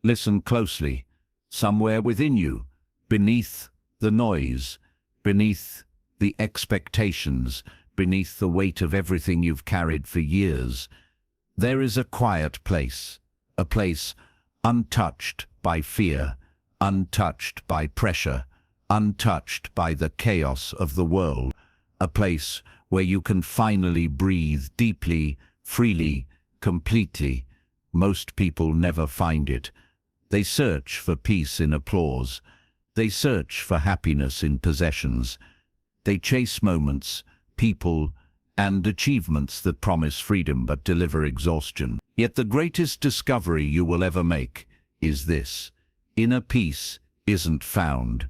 Listen closely. Somewhere within you, beneath the noise, beneath the expectations, beneath the weight of everything you've carried for years, there is a quiet place, a place untouched by fear, untouched by pressure, untouched by the chaos of the world, a place where you can finally breathe deeply, freely, completely. Most people never find it. They search for peace in applause. They search for happiness in possessions. They chase moments, people, and achievements that promise freedom but deliver exhaustion. Yet the greatest discovery you will ever make is this: inner peace isn't found,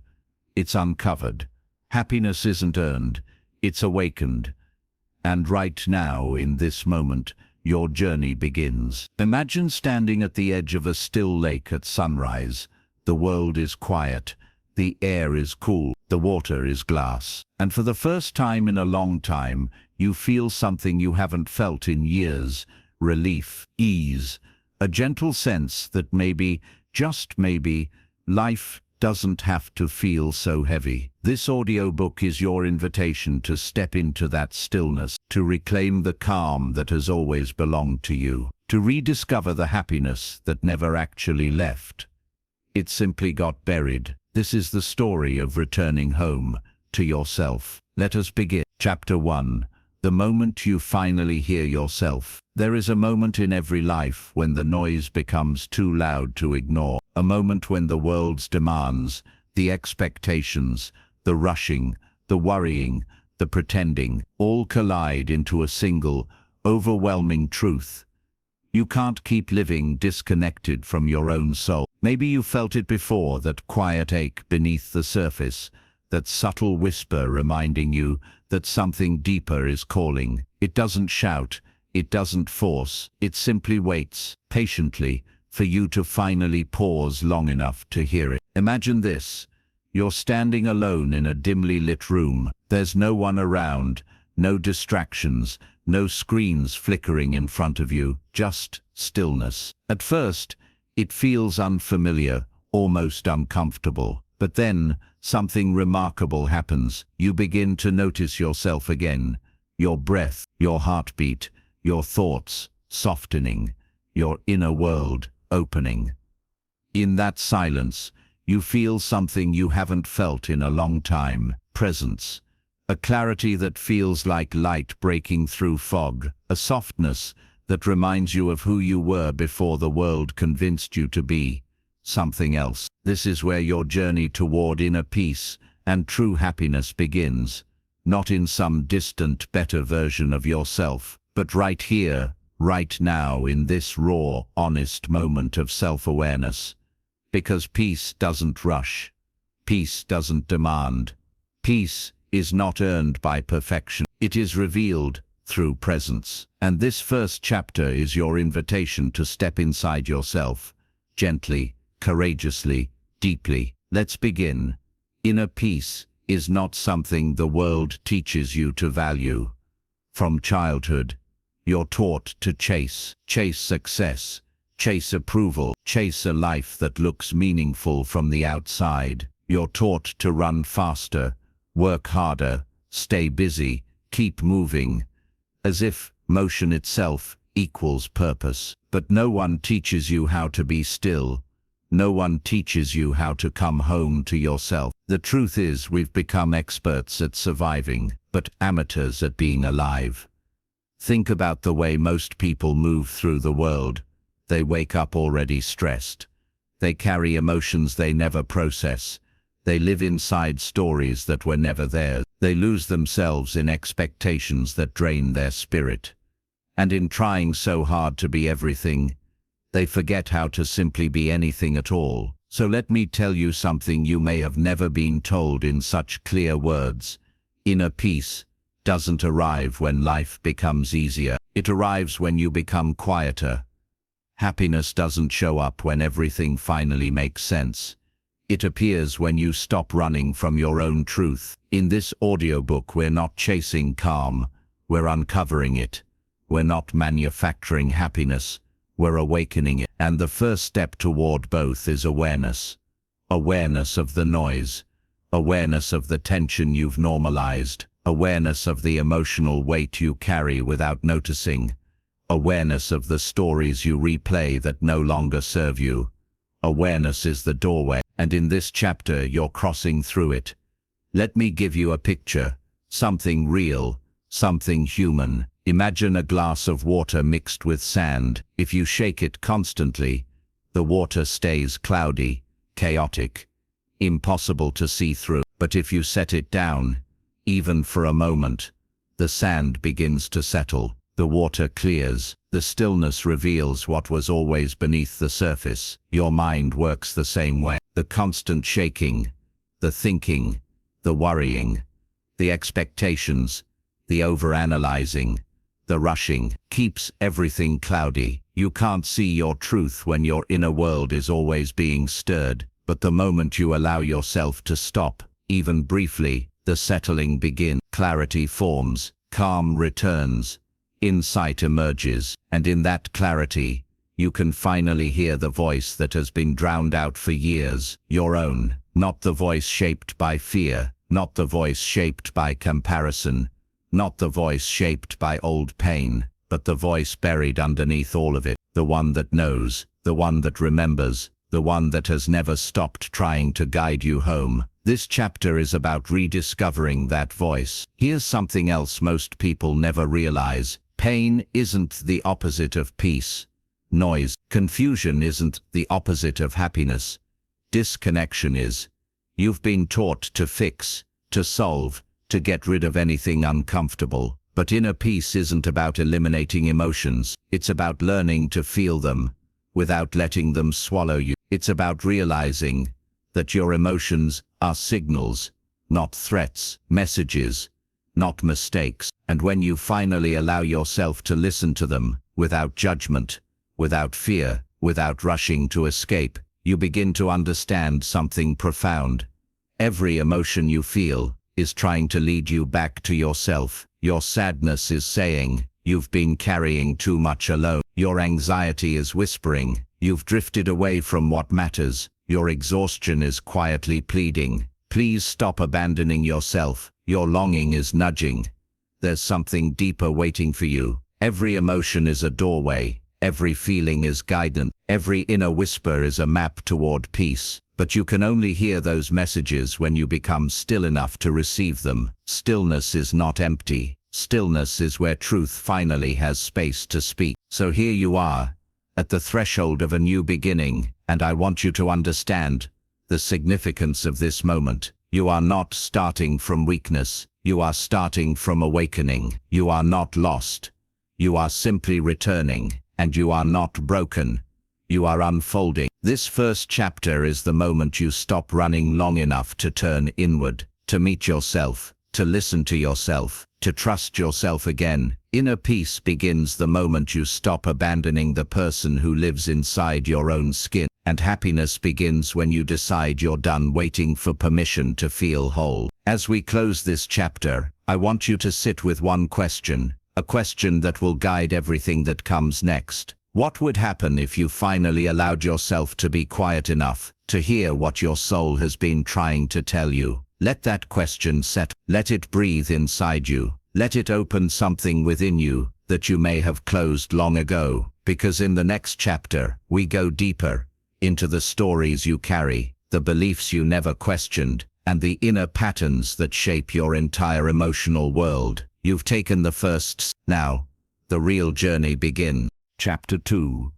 it's uncovered. Happiness isn't earned, it's awakened. And right now, in this moment, your journey begins. Imagine standing at the edge of a still lake at sunrise. The world is quiet, the air is cool, the water is glass. And for the first time in a long time, you feel something you haven't felt in years: relief, ease, a gentle sense that maybe, just maybe, life doesn't have to feel so heavy. This audiobook is your invitation to step into that stillness, to reclaim the calm that has always belonged to you, to rediscover the happiness that never actually left. It simply got buried. This is the story of returning home to yourself. Let us begin. Chapter 1. The moment you finally hear yourself. There is a moment in every life when the noise becomes too loud to ignore. A moment when the world's demands, the expectations, the rushing, the worrying, the pretending, all collide into a single, overwhelming truth. You can't keep living disconnected from your own soul. Maybe you felt it before, that quiet ache beneath the surface, that subtle whisper reminding you that something deeper is calling. It doesn't shout, it doesn't force, it simply waits, patiently, for you to finally pause long enough to hear it. Imagine this: you're standing alone in a dimly lit room. There's no one around, no distractions, no screens flickering in front of you, just stillness. At first, it feels unfamiliar, almost uncomfortable. But then, something remarkable happens. You begin to notice yourself again. Your breath, your heartbeat, your thoughts softening, your inner world opening. In that silence, you feel something you haven't felt in a long time: presence. A clarity that feels like light breaking through fog. A softness that reminds you of who you were before the world convinced you to be something else. This is where your journey toward inner peace and true happiness begins. Not in some distant, better version of yourself, but right here, right now, in this raw, honest moment of self-awareness. Because peace doesn't rush. Peace doesn't demand. Peace is not earned by perfection. It is revealed through presence. And this first chapter is your invitation to step inside yourself, gently, courageously, deeply. Let's begin. Inner peace is not something the world teaches you to value. From childhood, you're taught to chase success, chase approval, chase a life that looks meaningful from the outside. You're taught to run faster, work harder, stay busy, keep moving, as if motion itself equals purpose. But no one teaches you how to be still. No one teaches you how to come home to yourself. The truth is, we've become experts at surviving, but amateurs at being alive. Think about the way most people move through the world. They wake up already stressed. They carry emotions they never process. They live inside stories that were never theirs. They lose themselves in expectations that drain their spirit. And in trying so hard to be everything, they forget how to simply be anything at all. So let me tell you something you may have never been told in such clear words. Inner peace doesn't arrive when life becomes easier. It arrives when you become quieter. Happiness doesn't show up when everything finally makes sense. It appears when you stop running from your own truth. In this audiobook, we're not chasing calm, we're uncovering it. We're not manufacturing happiness, we're awakening it. And the first step toward both is awareness. Awareness of the noise. Awareness of the tension you've normalized. Awareness of the emotional weight you carry without noticing. Awareness of the stories you replay that no longer serve you. Awareness is the doorway, and in this chapter you're crossing through it. Let me give you a picture, something real, something human. Imagine a glass of water mixed with sand. If you shake it constantly, the water stays cloudy, chaotic, impossible to see through. But if you set it down, even for a moment, the sand begins to settle, the water clears, the stillness reveals what was always beneath the surface. Your mind works the same way. The constant shaking, the thinking, the worrying, the expectations, the overanalyzing, the rushing, keeps everything cloudy. You can't see your truth when your inner world is always being stirred, but the moment you allow yourself to stop, even briefly, the settling begins. Clarity forms, calm returns, insight emerges, and in that clarity, you can finally hear the voice that has been drowned out for years, your own, not the voice shaped by fear, not the voice shaped by comparison, not the voice shaped by old pain, but the voice buried underneath all of it, the one that knows, the one that remembers, the one that has never stopped trying to guide you home. This chapter is about rediscovering that voice. Here's something else most people never realize. Pain isn't the opposite of peace. Noise, confusion isn't the opposite of happiness. Disconnection is. You've been taught to fix, to solve, to get rid of anything uncomfortable. But inner peace isn't about eliminating emotions. It's about learning to feel them without letting them swallow you. It's about realizing that your emotions are signals, not threats, messages, not mistakes. And when you finally allow yourself to listen to them, without judgment, without fear, without rushing to escape, you begin to understand something profound. Every emotion you feel is trying to lead you back to yourself. Your sadness is saying, you've been carrying too much alone. Your anxiety is whispering, you've drifted away from what matters. Your exhaustion is quietly pleading, please stop abandoning yourself. Your longing is nudging, there's something deeper waiting for you. Every emotion is a doorway, every feeling is guidance, every inner whisper is a map toward peace. But you can only hear those messages when you become still enough to receive them. Stillness is not empty. Stillness is where truth finally has space to speak. So here you are, at the threshold of a new beginning, and I want you to understand the significance of this moment. You are not starting from weakness. You are starting from awakening. You are not lost. You are simply returning, and you are not broken. You are unfolding. This first chapter is the moment you stop running long enough to turn inward, to meet yourself, to listen to yourself, to trust yourself again. Inner peace begins the moment you stop abandoning the person who lives inside your own skin. And happiness begins when you decide you're done waiting for permission to feel whole. As we close this chapter, I want you to sit with one question, a question that will guide everything that comes next. What would happen if you finally allowed yourself to be quiet enough to hear what your soul has been trying to tell you? Let that question settle. Let it breathe inside you. Let it open something within you that you may have closed long ago. Because in the next chapter, we go deeper into the stories you carry, the beliefs you never questioned, and the inner patterns that shape your entire emotional world. You've taken the first step. Now, the real journey begins. Chapter 2.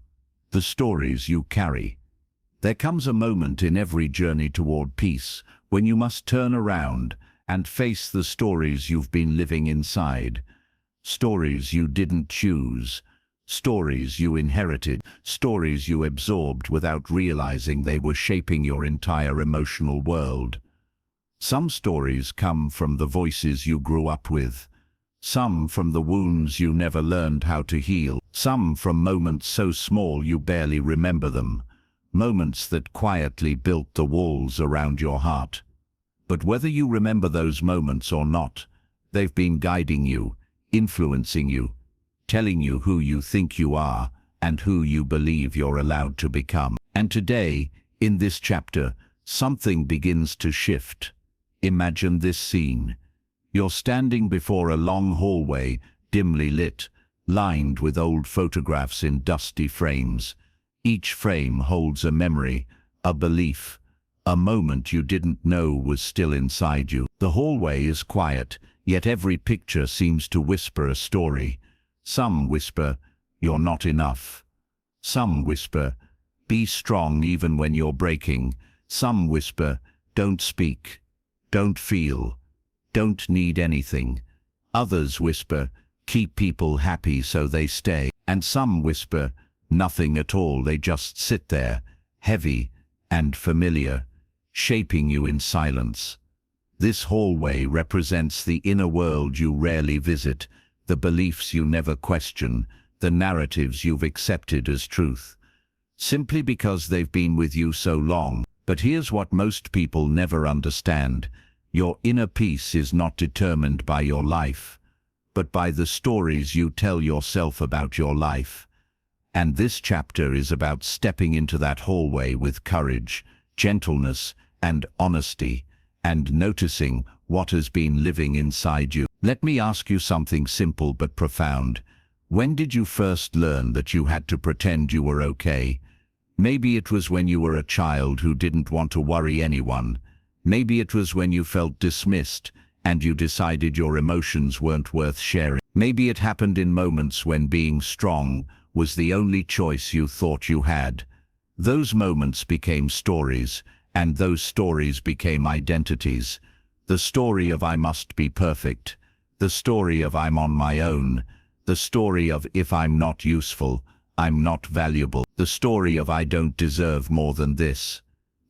The Stories You Carry. There comes a moment in every journey toward peace when you must turn around and face the stories you've been living inside. Stories you didn't choose. Stories you inherited. Stories you absorbed without realizing they were shaping your entire emotional world. Some stories come from the voices you grew up with. Some from the wounds you never learned how to heal. Some from moments so small you barely remember them. Moments that quietly built the walls around your heart. But whether you remember those moments or not, they've been guiding you, influencing you, telling you who you think you are, and who you believe you're allowed to become. And today, in this chapter, something begins to shift. Imagine this scene. You're standing before a long hallway, dimly lit, lined with old photographs in dusty frames. Each frame holds a memory, a belief, a moment you didn't know was still inside you. The hallway is quiet, yet every picture seems to whisper a story. Some whisper, "You're not enough." Some whisper, "Be strong even when you're breaking." Some whisper, "Don't speak, don't feel, don't need anything." Others whisper, "Keep people happy so they stay." And some whisper, "Nothing at all, they just sit there, heavy and familiar, shaping you in silence." This hallway represents the inner world you rarely visit, the beliefs you never question, the narratives you've accepted as truth, simply because they've been with you so long. But here's what most people never understand. Your inner peace is not determined by your life, but by the stories you tell yourself about your life. And this chapter is about stepping into that hallway with courage, gentleness, and honesty, and noticing what has been living inside you. Let me ask you something simple but profound. When did you first learn that you had to pretend you were okay? Maybe it was when you were a child who didn't want to worry anyone. Maybe it was when you felt dismissed and you decided your emotions weren't worth sharing. Maybe it happened in moments when being strong was the only choice you thought you had. Those moments became stories, and those stories became identities. The story of "I must be perfect," the story of "I'm on my own," the story of "If I'm not useful, I'm not valuable," the story of "I don't deserve more than this."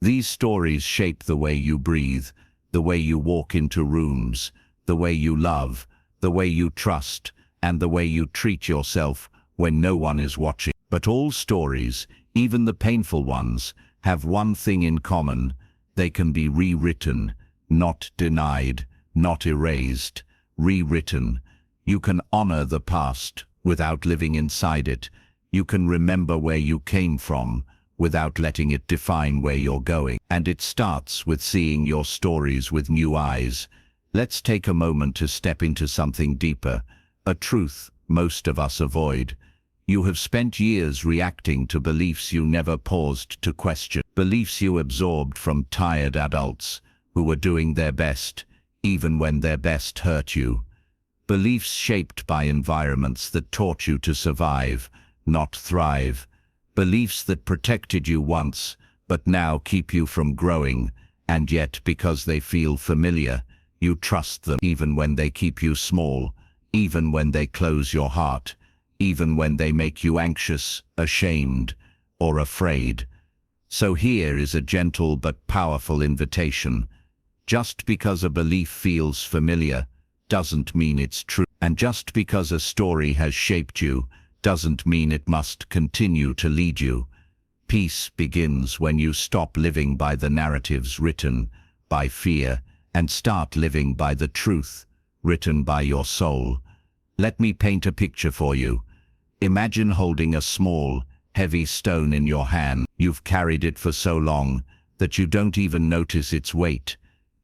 These stories shape the way you breathe, the way you walk into rooms, the way you love, the way you trust, and the way you treat yourself when no one is watching. But all stories, even the painful ones, have one thing in common: they can be rewritten, not denied, not erased, rewritten. You can honor the past without living inside it. You can remember where you came from without letting it define where you're going. And it starts with seeing your stories with new eyes. Let's take a moment to step into something deeper, a truth most of us avoid. You have spent years reacting to beliefs you never paused to question, beliefs you absorbed from tired adults who were doing their best, even when their best hurt you. Beliefs shaped by environments that taught you to survive, not thrive. Beliefs that protected you once, but now keep you from growing, and yet because they feel familiar, you trust them even when they keep you small, even when they close your heart, even when they make you anxious, ashamed, or afraid. So here is a gentle but powerful invitation. Just because a belief feels familiar doesn't mean it's true. And just because a story has shaped you doesn't mean it must continue to lead you. Peace begins when you stop living by the narratives written by fear and start living by the truth written by your soul. Let me paint a picture for you. Imagine holding a small, heavy stone in your hand. You've carried it for so long that you don't even notice its weight.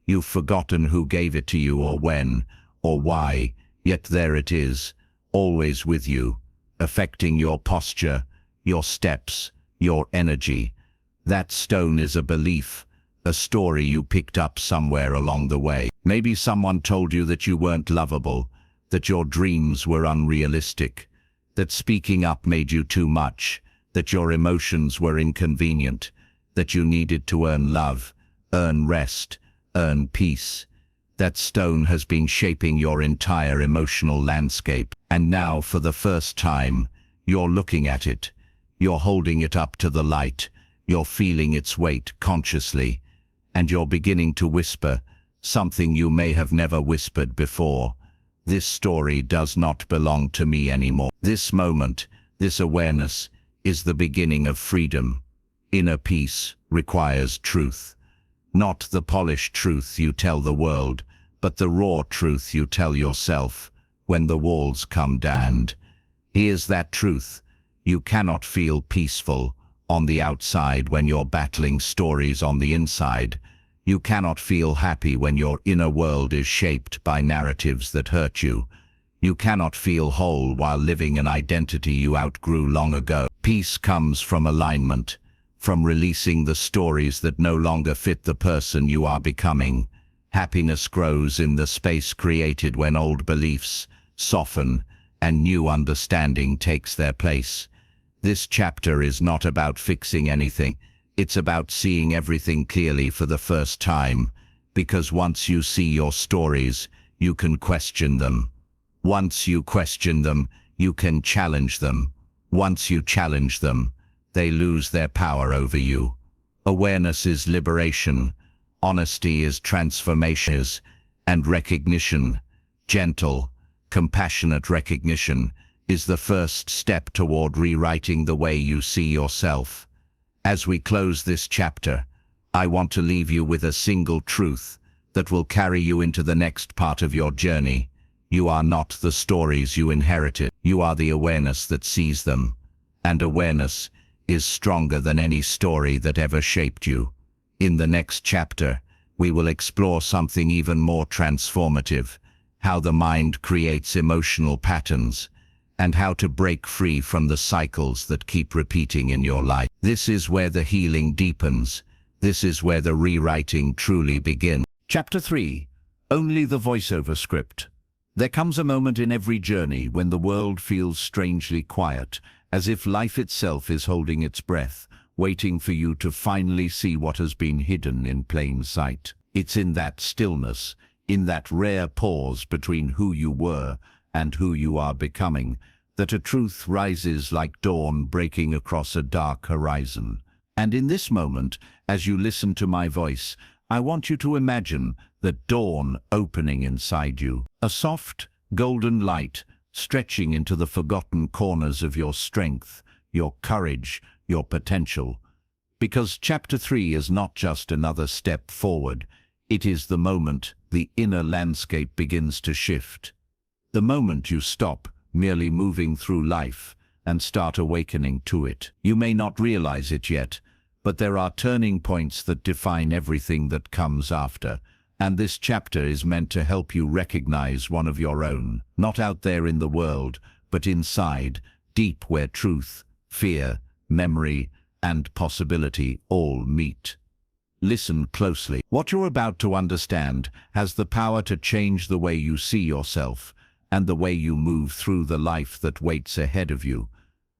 You've forgotten who gave it to you or when or why, yet there it is, always with you, affecting your posture, your steps, your energy. That stone is a belief, a story you picked up somewhere along the way. Maybe someone told you that you weren't lovable, that your dreams were unrealistic, that speaking up made you too much, that your emotions were inconvenient, that you needed to earn love, earn rest, earn peace. That stone has been shaping your entire emotional landscape, and now for the first time, you're looking at it. You're holding it up to the light, you're feeling its weight consciously, and you're beginning to whisper something you may have never whispered before. This story does not belong to me anymore. This moment, this awareness, is the beginning of freedom. Inner peace requires truth. Not the polished truth you tell the world, but the raw truth you tell yourself when the walls come down. And here's that truth. You cannot feel peaceful on the outside when you're battling stories on the inside. You cannot feel happy when your inner world is shaped by narratives that hurt you. You cannot feel whole while living an identity you outgrew long ago. Peace comes from alignment, from releasing the stories that no longer fit the person you are becoming. Happiness grows in the space created when old beliefs soften and new understanding takes their place. This chapter is not about fixing anything. It's about seeing everything clearly for the first time, because once you see your stories, you can question them. Once you question them, you can challenge them. Once you challenge them, they lose their power over you. Awareness is liberation. Honesty is transformation, and recognition, gentle, compassionate recognition, is the first step toward rewriting the way you see yourself. As we close this chapter, I want to leave you with a single truth that will carry you into the next part of your journey. You are not the stories you inherited. You are the awareness that sees them. And awareness is stronger than any story that ever shaped you. In the next chapter, we will explore something even more transformative: how the mind creates emotional patterns, and how to break free from the cycles that keep repeating in your life. This is where the healing deepens. This is where the rewriting truly begins. Chapter 3. Only the voiceover script. There comes a moment in every journey when the world feels strangely quiet, as if life itself is holding its breath, waiting for you to finally see what has been hidden in plain sight. It's in that stillness, in that rare pause between who you were and who you are becoming, that a truth rises like dawn breaking across a dark horizon. And in this moment, as you listen to my voice, I want you to imagine the dawn opening inside you. A soft, golden light stretching into the forgotten corners of your strength, your courage, your potential. Because chapter 3 is not just another step forward, it is the moment the inner landscape begins to shift. The moment you stop merely moving through life and start awakening to it. You may not realize it yet, but there are turning points that define everything that comes after. And this chapter is meant to help you recognize one of your own, not out there in the world, but inside, deep where truth, fear, memory, and possibility all meet. Listen closely. What you're about to understand has the power to change the way you see yourself and the way you move through the life that waits ahead of you.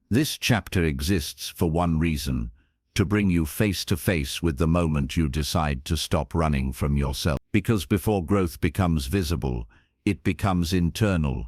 This chapter exists for one reason: to bring you face to face with the moment you decide to stop running from yourself. Because before growth becomes visible, it becomes internal.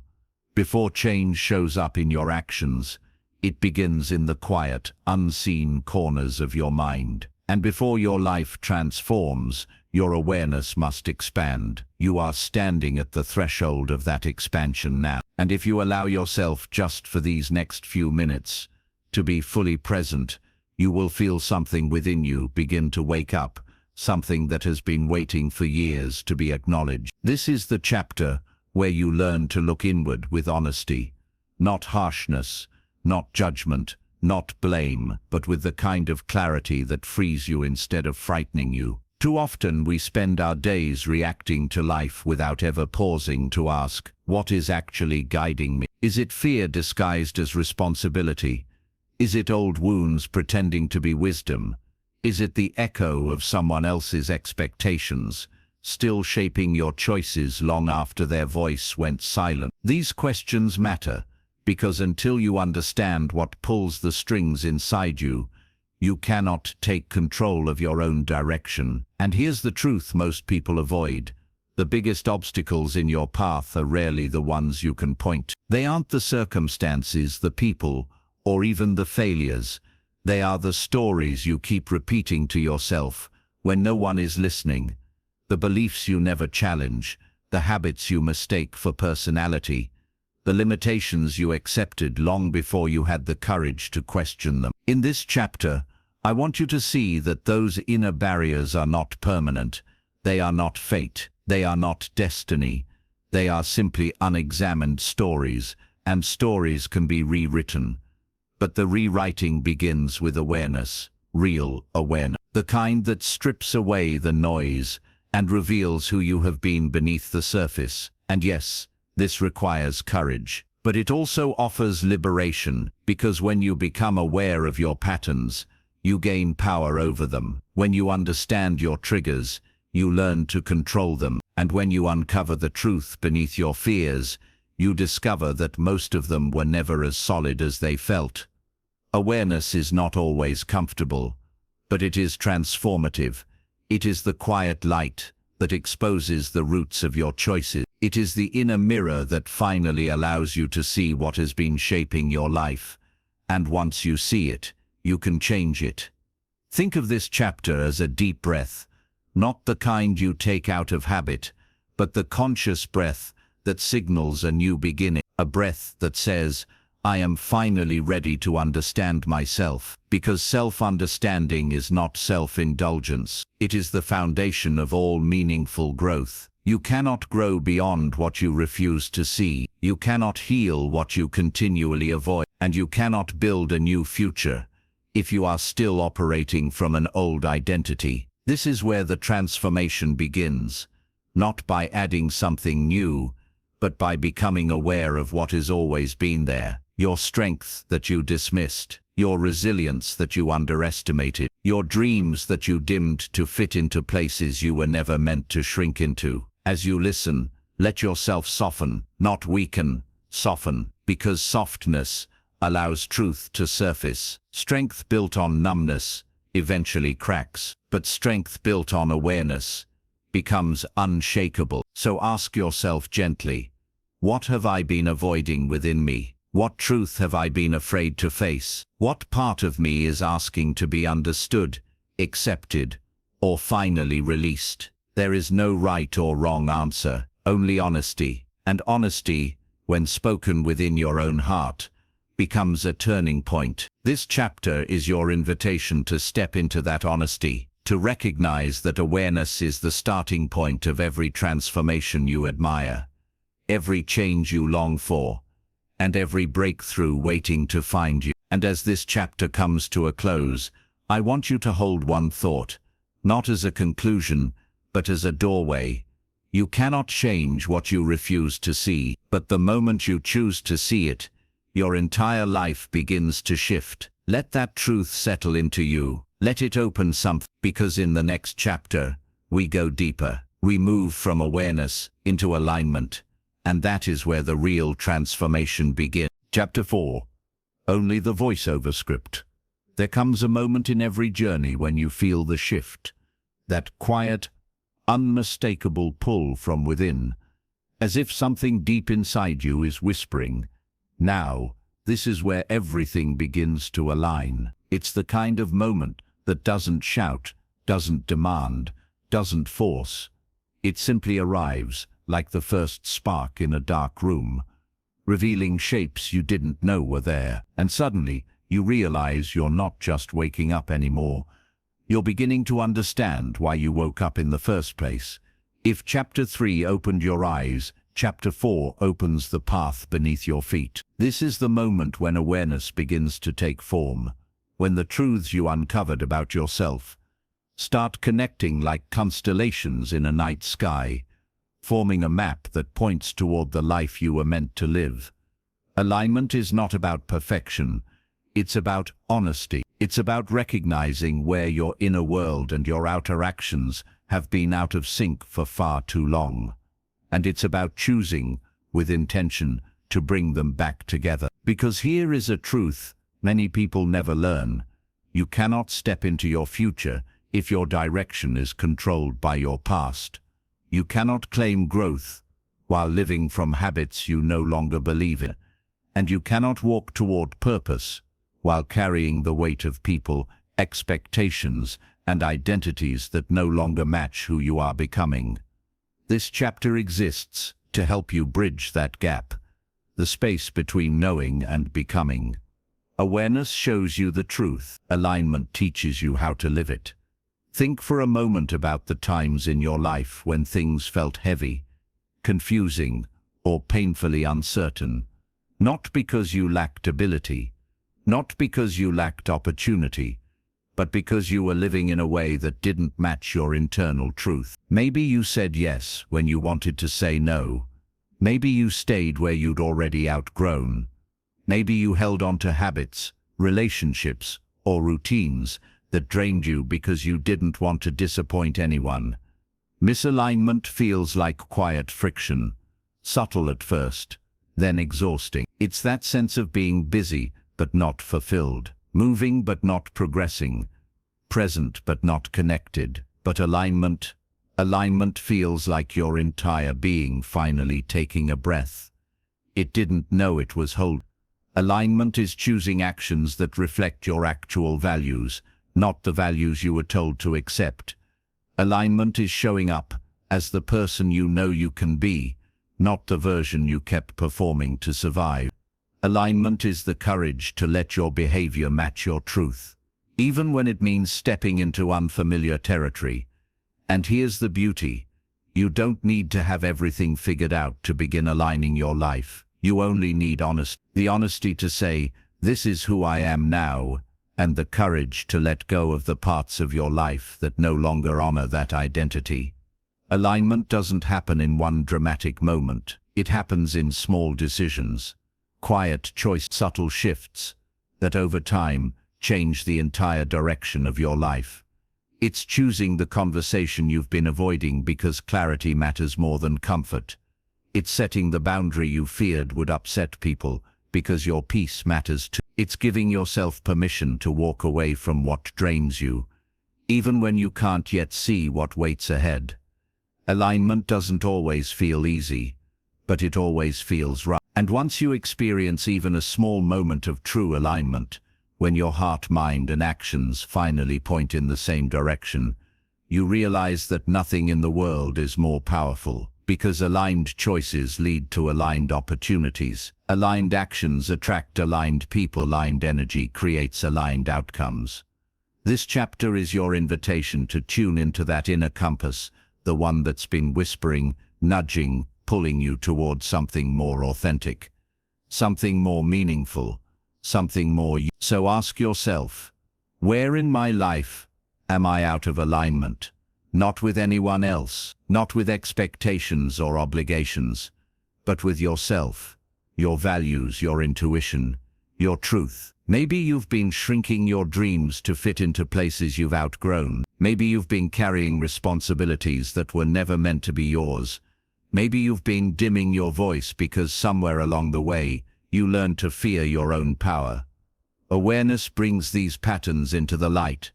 Before change shows up in your actions, it begins in the quiet, unseen corners of your mind. And before your life transforms, your awareness must expand. You are standing at the threshold of that expansion now. And if you allow yourself, just for these next few minutes, to be fully present, you will feel something within you begin to wake up, something that has been waiting for years to be acknowledged. This is the chapter where you learn to look inward with honesty, not harshness, not judgment, not blame, but with the kind of clarity that frees you instead of frightening you. Too often we spend our days reacting to life without ever pausing to ask, what is actually guiding me? Is it fear disguised as responsibility? Is it old wounds pretending to be wisdom? Is it the echo of someone else's expectations, still shaping your choices long after their voice went silent? These questions matter, because until you understand what pulls the strings inside you, you cannot take control of your own direction. And here's the truth most people avoid: the biggest obstacles in your path are rarely the ones you can point to. They aren't the circumstances, the people, or even the failures. They are the stories you keep repeating to yourself when no one is listening, the beliefs you never challenge, the habits you mistake for personality, the limitations you accepted long before you had the courage to question them. In this chapter, I want you to see that those inner barriers are not permanent. They are not fate. They are not destiny. They are simply unexamined stories, and stories can be rewritten. But the rewriting begins with awareness, real awareness, the kind that strips away the noise and reveals who you have been beneath the surface. And yes, this requires courage. But it also offers liberation, because when you become aware of your patterns, you gain power over them. When you understand your triggers, you learn to control them. And when you uncover the truth beneath your fears, you discover that most of them were never as solid as they felt. Awareness is not always comfortable, but it is transformative. It is the quiet light that exposes the roots of your choices. It is the inner mirror that finally allows you to see what has been shaping your life. And once you see it, you can change it. Think of this chapter as a deep breath, not the kind you take out of habit, but the conscious breath that signals a new beginning, a breath that says, I am finally ready to understand myself, because self-understanding is not self-indulgence. It is the foundation of all meaningful growth. You cannot grow beyond what you refuse to see. You cannot heal what you continually avoid. And you cannot build a new future if you are still operating from an old identity. This is where the transformation begins, not by adding something new, but by becoming aware of what has always been there. Your strength that you dismissed, your resilience that you underestimated, your dreams that you dimmed to fit into places you were never meant to shrink into. As you listen, let yourself soften, not weaken, soften, because softness allows truth to surface. Strength built on numbness eventually cracks, but strength built on awareness becomes unshakable. So ask yourself gently, what have I been avoiding within me? What truth have I been afraid to face? What part of me is asking to be understood, accepted, or finally released? There is no right or wrong answer, only honesty. And honesty, when spoken within your own heart, becomes a turning point. This chapter is your invitation to step into that honesty, to recognize that awareness is the starting point of every transformation you admire, every change you long for, and every breakthrough waiting to find you. And as this chapter comes to a close, I want you to hold one thought, not as a conclusion, but as a doorway. You cannot change what you refuse to see, but the moment you choose to see it, your entire life begins to shift. Let that truth settle into you. Let it open something, because in the next chapter, we go deeper. We move from awareness into alignment, and that is where the real transformation begins. Chapter 4. Only the voiceover script. There comes a moment in every journey when you feel the shift, that quiet, unmistakable pull from within, as if something deep inside you is whispering, now, this is where everything begins to align. It's the kind of moment that doesn't shout, doesn't demand, doesn't force. It simply arrives, like the first spark in a dark room, revealing shapes you didn't know were there. And suddenly, you realize you're not just waking up anymore. You're beginning to understand why you woke up in the first place. If Chapter 3 opened your eyes, Chapter 4 opens the path beneath your feet. This is the moment when awareness begins to take form, when the truths you uncovered about yourself start connecting like constellations in a night sky, forming a map that points toward the life you were meant to live. Alignment is not about perfection, it's about honesty. It's about recognizing where your inner world and your outer actions have been out of sync for far too long. And it's about choosing, with intention, to bring them back together. Because here is a truth many people never learn. You cannot step into your future if your direction is controlled by your past. You cannot claim growth while living from habits you no longer believe in. And you cannot walk toward purpose while carrying the weight of people, expectations, and identities that no longer match who you are becoming. This chapter exists to help you bridge that gap, the space between knowing and becoming. Awareness shows you the truth. Alignment teaches you how to live it. Think for a moment about the times in your life when things felt heavy, confusing, or painfully uncertain. Not because you lacked ability, Not because you lacked opportunity, but because you were living in a way that didn't match your internal truth. Maybe you said yes when you wanted to say no. Maybe you stayed where you'd already outgrown. Maybe you held on to habits, relationships, or routines that drained you because you didn't want to disappoint anyone. Misalignment feels like quiet friction, subtle at first, then exhausting. It's that sense of being busy but not fulfilled, moving but not progressing, present but not connected. But alignment feels like your entire being finally taking a breath. It didn't know it was whole. Alignment is choosing actions that reflect your actual values, not the values you were told to accept. Alignment is showing up as the person you know you can be, not the version you kept performing to survive. Alignment is the courage to let your behavior match your truth, even when it means stepping into unfamiliar territory. And here's the beauty: you don't need to have everything figured out to begin aligning your life. You only need the honesty to say, "This is who I am now," and the courage to let go of the parts of your life that no longer honor that identity. Alignment doesn't happen in one dramatic moment. It happens in small decisions, quiet choice, subtle shifts that over time change the entire direction of your life. It's choosing the conversation you've been avoiding because clarity matters more than comfort. It's setting the boundary you feared would upset people because your peace matters too. It's giving yourself permission to walk away from what drains you, even when you can't yet see what waits ahead. Alignment doesn't always feel easy, but it always feels right. And once you experience even a small moment of true alignment, when your heart, mind, and actions finally point in the same direction, you realize that nothing in the world is more powerful, because aligned choices lead to aligned opportunities. Aligned actions attract aligned people. Aligned energy creates aligned outcomes. This chapter is your invitation to tune into that inner compass, the one that's been whispering, nudging, pulling you towards something more authentic, something more meaningful, something more. So ask yourself, where in my life am I out of alignment? Not with anyone else, not with expectations or obligations, but with yourself, your values, your intuition, your truth. Maybe you've been shrinking your dreams to fit into places you've outgrown. Maybe you've been carrying responsibilities that were never meant to be yours. Maybe you've been dimming your voice because somewhere along the way, you learned to fear your own power. Awareness brings these patterns into the light,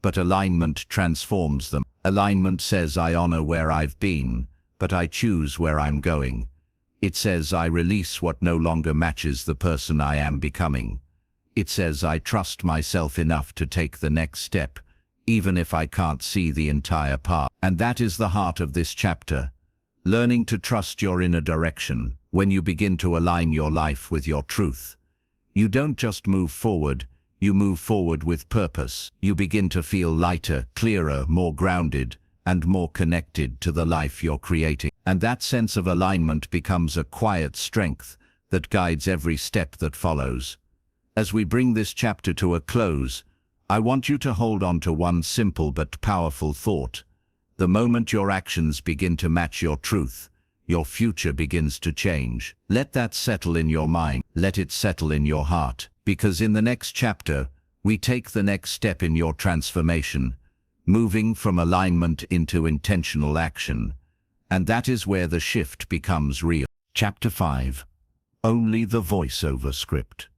but alignment transforms them. Alignment says, I honor where I've been, but I choose where I'm going. It says, I release what no longer matches the person I am becoming. It says, I trust myself enough to take the next step, even if I can't see the entire path. And that is the heart of this chapter. Learning to trust your inner direction. When you begin to align your life with your truth, you don't just move forward, you move forward with purpose. You begin to feel lighter, clearer, more grounded, and more connected to the life you're creating. And that sense of alignment becomes a quiet strength that guides every step that follows. As we bring this chapter to a close, I want you to hold on to one simple but powerful thought. The moment your actions begin to match your truth, your future begins to change. Let that settle in your mind. Let it settle in your heart. Because in the next chapter, we take the next step in your transformation, moving from alignment into intentional action. And that is where the shift becomes real. Chapter 5. Only the voiceover script.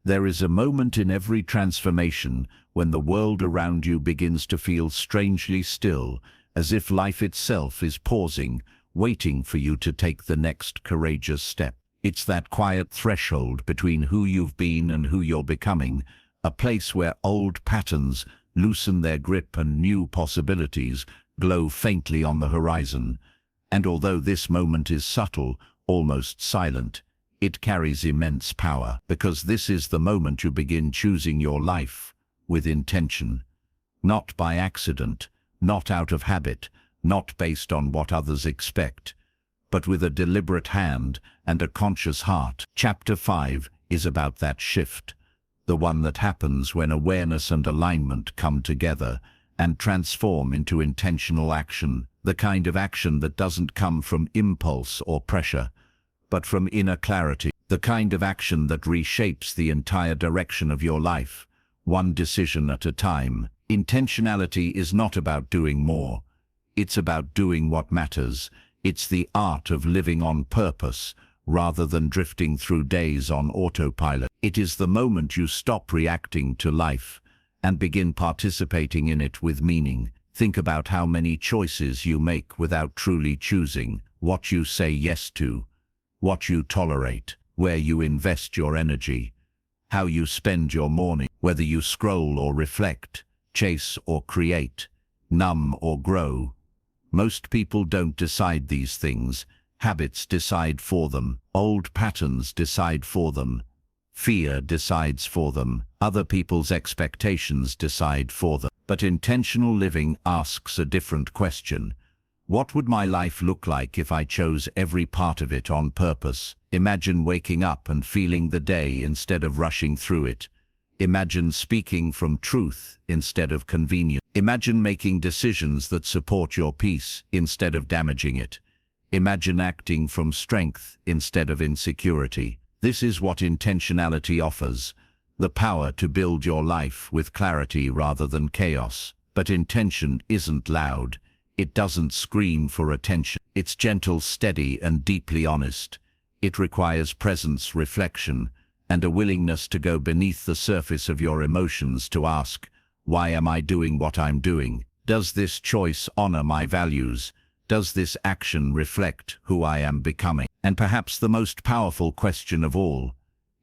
There is a moment in every transformation when the world around you begins to feel strangely still, as if life itself is pausing, waiting for you to take the next courageous step. It's that quiet threshold between who you've been and who you're becoming, a place where old patterns loosen their grip and new possibilities glow faintly on the horizon. And although this moment is subtle, almost silent, it carries immense power, because this is the moment you begin choosing your life with intention. Not by accident, not out of habit, not based on what others expect, but with a deliberate hand and a conscious heart. Chapter 5 is about that shift, the one that happens when awareness and alignment come together and transform into intentional action, the kind of action that doesn't come from impulse or pressure, but from inner clarity, the kind of action that reshapes the entire direction of your life, one decision at a time. Intentionality is not about doing more. It's about doing what matters. It's the art of living on purpose, rather than drifting through days on autopilot. It is the moment you stop reacting to life and begin participating in it with meaning. Think about how many choices you make without truly choosing, what you say yes to, what you tolerate, where you invest your energy, how you spend your morning, whether you scroll or reflect, chase or create, numb or grow. Most people don't decide these things. Habits decide for them. Old patterns decide for them. Fear decides for them. Other people's expectations decide for them. But intentional living asks a different question. What would my life look like if I chose every part of it on purpose? Imagine waking up and feeling the day instead of rushing through it. Imagine speaking from truth instead of convenience. Imagine making decisions that support your peace instead of damaging it. Imagine acting from strength instead of insecurity. This is what intentionality offers, the power to build your life with clarity rather than chaos. But intention isn't loud. It doesn't scream for attention. It's gentle, steady, and deeply honest. It requires presence, reflection, and a willingness to go beneath the surface of your emotions to ask, why am I doing what I'm doing? Does this choice honor my values? Does this action reflect who I am becoming? And perhaps the most powerful question of all,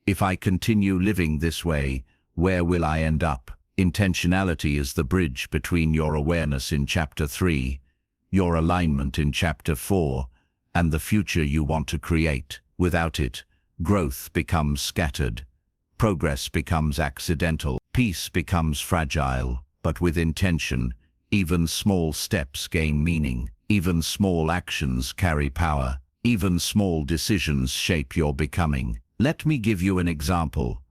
if I continue living this way, where will I end up? Intentionality is the bridge between your awareness in Chapter 3, your alignment in Chapter 4, and the future you want to create. Without it, growth becomes scattered, progress becomes accidental, peace becomes fragile. But with intention, even small steps gain meaning. Even small actions carry power. Even small decisions shape your becoming. Let me give you an example.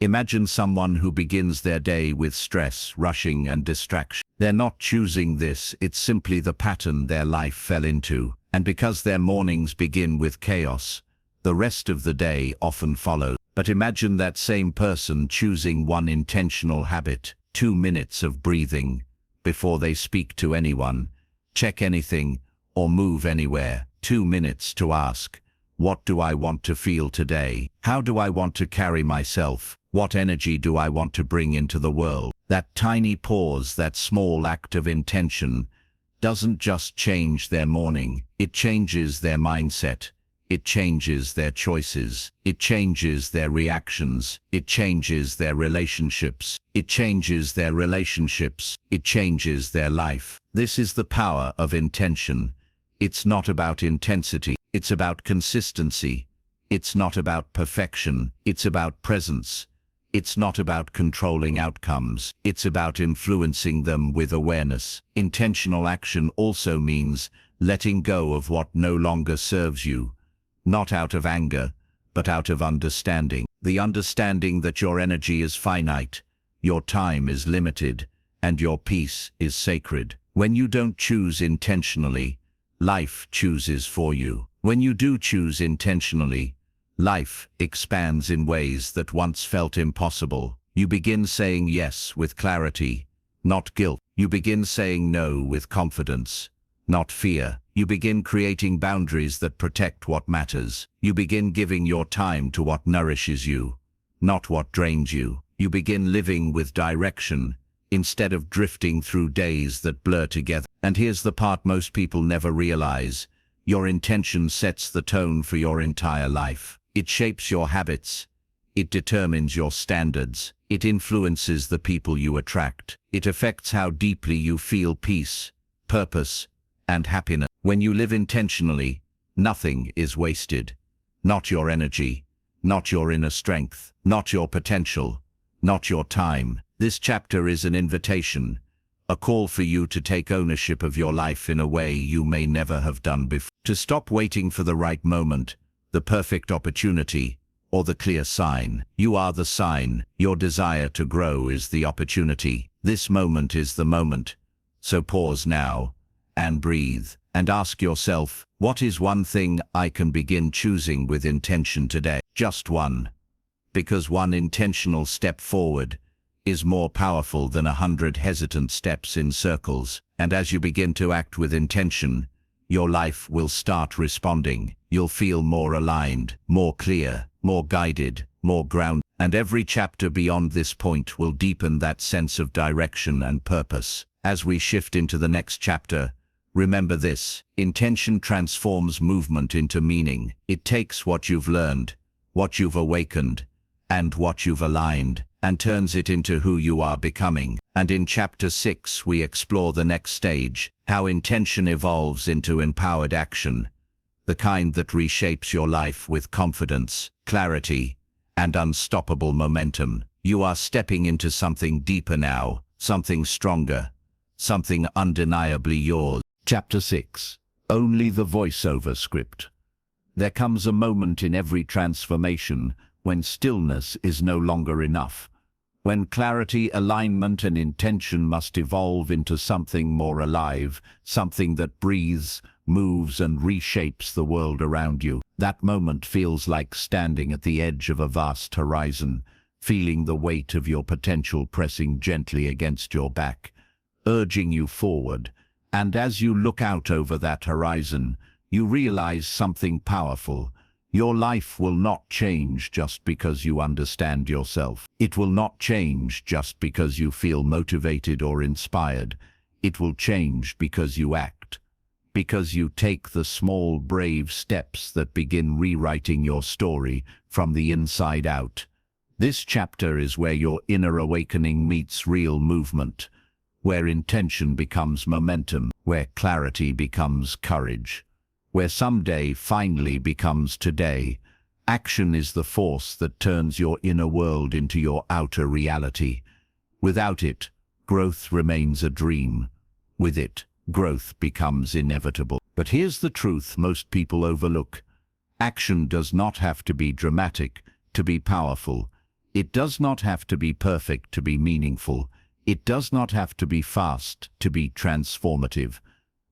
Imagine someone who begins their day with stress, rushing, and distraction. They're not choosing this, it's simply the pattern their life fell into. And because their mornings begin with chaos, the rest of the day often follows. But imagine that same person choosing one intentional habit, 2 minutes of breathing, before they speak to anyone, check anything, or move anywhere. 2 minutes to ask, what do I want to feel today? How do I want to carry myself? What energy do I want to bring into the world? That tiny pause, that small act of intention, doesn't just change their morning, it changes their mindset. It changes their choices. It changes their reactions. It changes their relationships. It changes their relationships. It changes their life. This is the power of intention. It's not about intensity. It's about consistency. It's not about perfection. It's about presence. It's not about controlling outcomes. It's about influencing them with awareness. Intentional action also means letting go of what no longer serves you. Not out of anger, but out of understanding. The understanding that your energy is finite, your time is limited, and your peace is sacred. When you don't choose intentionally, life chooses for you. When you do choose intentionally, life expands in ways that once felt impossible. You begin saying yes with clarity, not guilt. You begin saying no with confidence, not fear. You begin creating boundaries that protect what matters. You begin giving your time to what nourishes you, not what drains you. You begin living with direction, instead of drifting through days that blur together. And here's the part most people never realize. Your intention sets the tone for your entire life. It shapes your habits. It determines your standards. It influences the people you attract. It affects how deeply you feel peace, purpose, and happiness. When you live intentionally, nothing is wasted. Not your energy, not your inner strength, not your potential, not your time. This chapter is an invitation, a call for you to take ownership of your life in a way you may never have done before. To stop waiting for the right moment, the perfect opportunity, or the clear sign. You are the sign. Your desire to grow is the opportunity. This moment is the moment. So pause now and breathe and ask yourself, what is one thing I can begin choosing with intention today? Just one. Because one intentional step forward is more powerful than 100 hesitant steps in circles. And as you begin to act with intention, your life will start responding. You'll feel more aligned, more clear, more guided, more grounded. And every chapter beyond this point will deepen that sense of direction and purpose. As we shift into the next chapter, remember this: intention transforms movement into meaning. It takes what you've learned, what you've awakened, and what you've aligned, and turns it into who you are becoming. And in Chapter 6 we explore the next stage, how intention evolves into empowered action, the kind that reshapes your life with confidence, clarity, and unstoppable momentum. You are stepping into something deeper now, something stronger, something undeniably yours. Chapter 6. Only the voiceover script. There comes a moment in every transformation when stillness is no longer enough, when clarity, alignment, and intention must evolve into something more alive, something that breathes, moves, and reshapes the world around you. That moment feels like standing at the edge of a vast horizon, feeling the weight of your potential pressing gently against your back, urging you forward. And as you look out over that horizon, you realize something powerful. Your life will not change just because you understand yourself. It will not change just because you feel motivated or inspired. It will change because you act, because you take the small, brave steps that begin rewriting your story from the inside out. This chapter is where your inner awakening meets real movement, where intention becomes momentum, where clarity becomes courage, where someday finally becomes today. Action is the force that turns your inner world into your outer reality. Without it, growth remains a dream. With it, growth becomes inevitable. But here's the truth most people overlook. Action does not have to be dramatic to be powerful. It does not have to be perfect to be meaningful. It does not have to be fast to be transformative.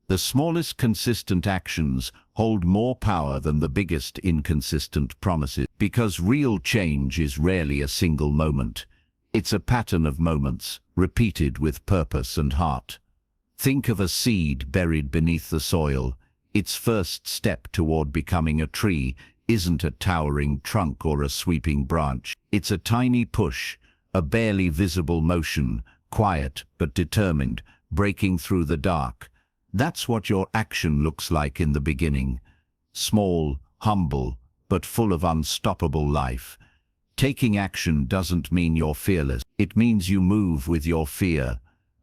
The smallest consistent actions hold more power than the biggest inconsistent promises, because real change is rarely a single moment. It's a pattern of moments, repeated with purpose and heart. Think of a seed buried beneath the soil. Its first step toward becoming a tree isn't a towering trunk or a sweeping branch. It's a tiny push, a barely visible motion, quiet but determined, breaking through the dark. That's what your action looks like in the beginning. Small, humble, but full of unstoppable life. Taking action doesn't mean you're fearless. It means you move with your fear,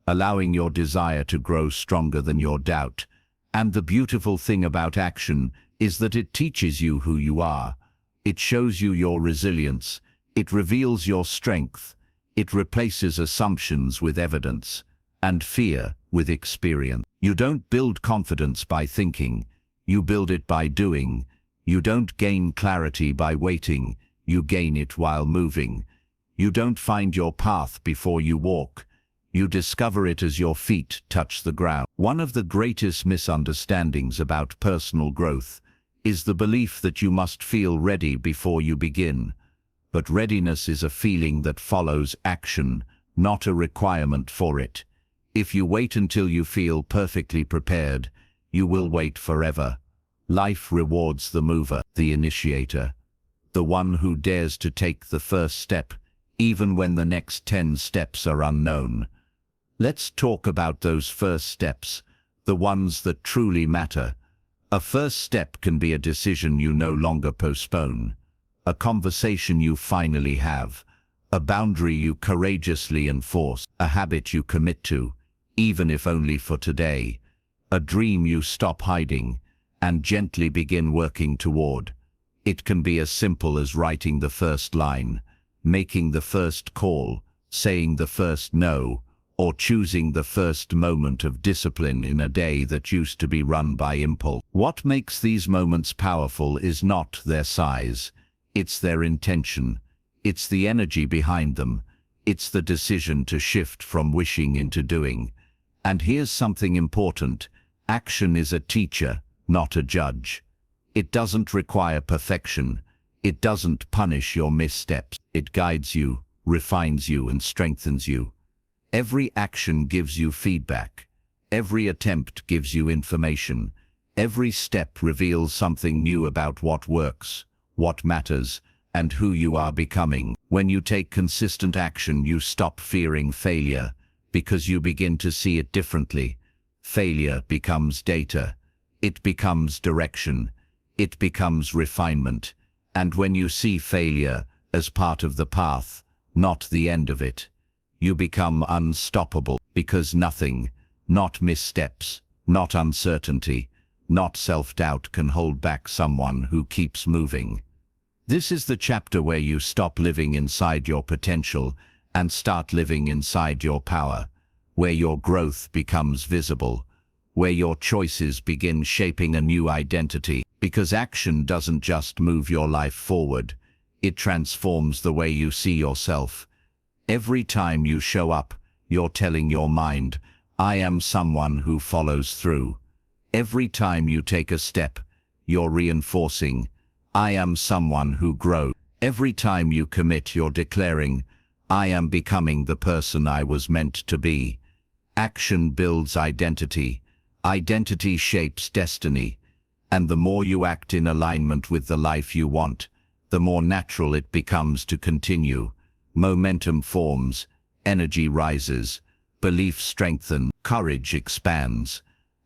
allowing your desire to grow stronger than your doubt. And the beautiful thing about action is that it teaches you who you are. It shows you your resilience. It reveals your strength. It replaces assumptions with evidence, and fear with experience. You don't build confidence by thinking. You build it by doing. You don't gain clarity by waiting. You gain it while moving. You don't find your path before you walk. You discover it as your feet touch the ground. One of the greatest misunderstandings about personal growth is the belief that you must feel ready before you begin. But readiness is a feeling that follows action, not a requirement for it. If you wait until you feel perfectly prepared, you will wait forever. Life rewards the mover, the initiator, the one who dares to take the first step, even when the next 10 steps are unknown. Let's talk about those first steps, the ones that truly matter. A first step can be a decision you no longer postpone, a conversation you finally have, a boundary you courageously enforce, a habit you commit to, even if only for today, a dream you stop hiding and gently begin working toward. It can be as simple as writing the first line, making the first call, saying the first no, or choosing the first moment of discipline in a day that used to be run by impulse. What makes these moments powerful is not their size. It's their intention. It's the energy behind them. It's the decision to shift from wishing into doing. And here's something important. Action is a teacher, not a judge. It doesn't require perfection. It doesn't punish your missteps. It guides you, refines you, and strengthens you. Every action gives you feedback. Every attempt gives you information. Every step reveals something new about what works, what matters, and who you are becoming. When you take consistent action, you stop fearing failure, because you begin to see it differently. Failure becomes data. It becomes direction. It becomes refinement. And when you see failure as part of the path, not the end of it, you become unstoppable, because nothing, not missteps, not uncertainty, not self-doubt can hold back someone who keeps moving. This is the chapter where you stop living inside your potential and start living inside your power, where your growth becomes visible, where your choices begin shaping a new identity, because action doesn't just move your life forward, it transforms the way you see yourself. Every time you show up, you're telling your mind, I am someone who follows through. Every time you take a step, you're reinforcing, I am someone who grows. Every time you commit, you're declaring, I am becoming the person I was meant to be. Action builds identity. Identity shapes destiny. And the more you act in alignment with the life you want, the more natural it becomes to continue. Momentum forms, energy rises, belief strengthens, courage expands,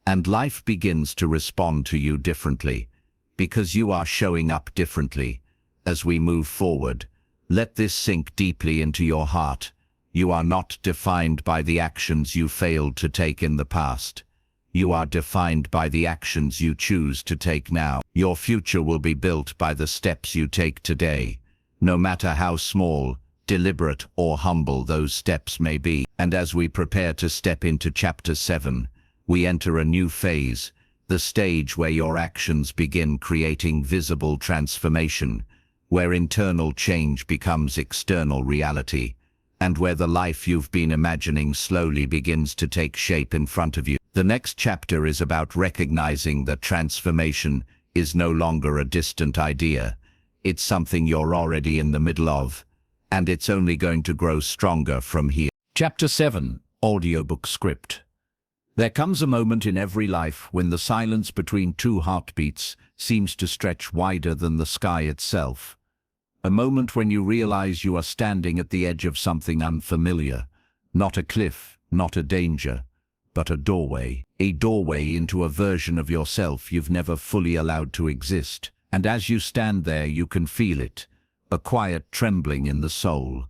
and life begins to respond to you differently, because you are showing up differently. As we move forward, let this sink deeply into your heart. You are not defined by the actions you failed to take in the past. You are defined by the actions you choose to take now. Your future will be built by the steps you take today, no matter how small, deliberate, or humble those steps may be. And as we prepare to step into Chapter 7, we enter a new phase, the stage where your actions begin creating visible transformation, where internal change becomes external reality, and where the life you've been imagining slowly begins to take shape in front of you. The next chapter is about recognizing that transformation is no longer a distant idea. It's something you're already in the middle of, and it's only going to grow stronger from here. Chapter 7, Audiobook Script. There comes a moment in every life when the silence between two heartbeats seems to stretch wider than the sky itself. A moment when you realize you are standing at the edge of something unfamiliar. Not a cliff, not a danger, but a doorway. A doorway into a version of yourself you've never fully allowed to exist. And as you stand there, you can feel it. A quiet trembling in the soul.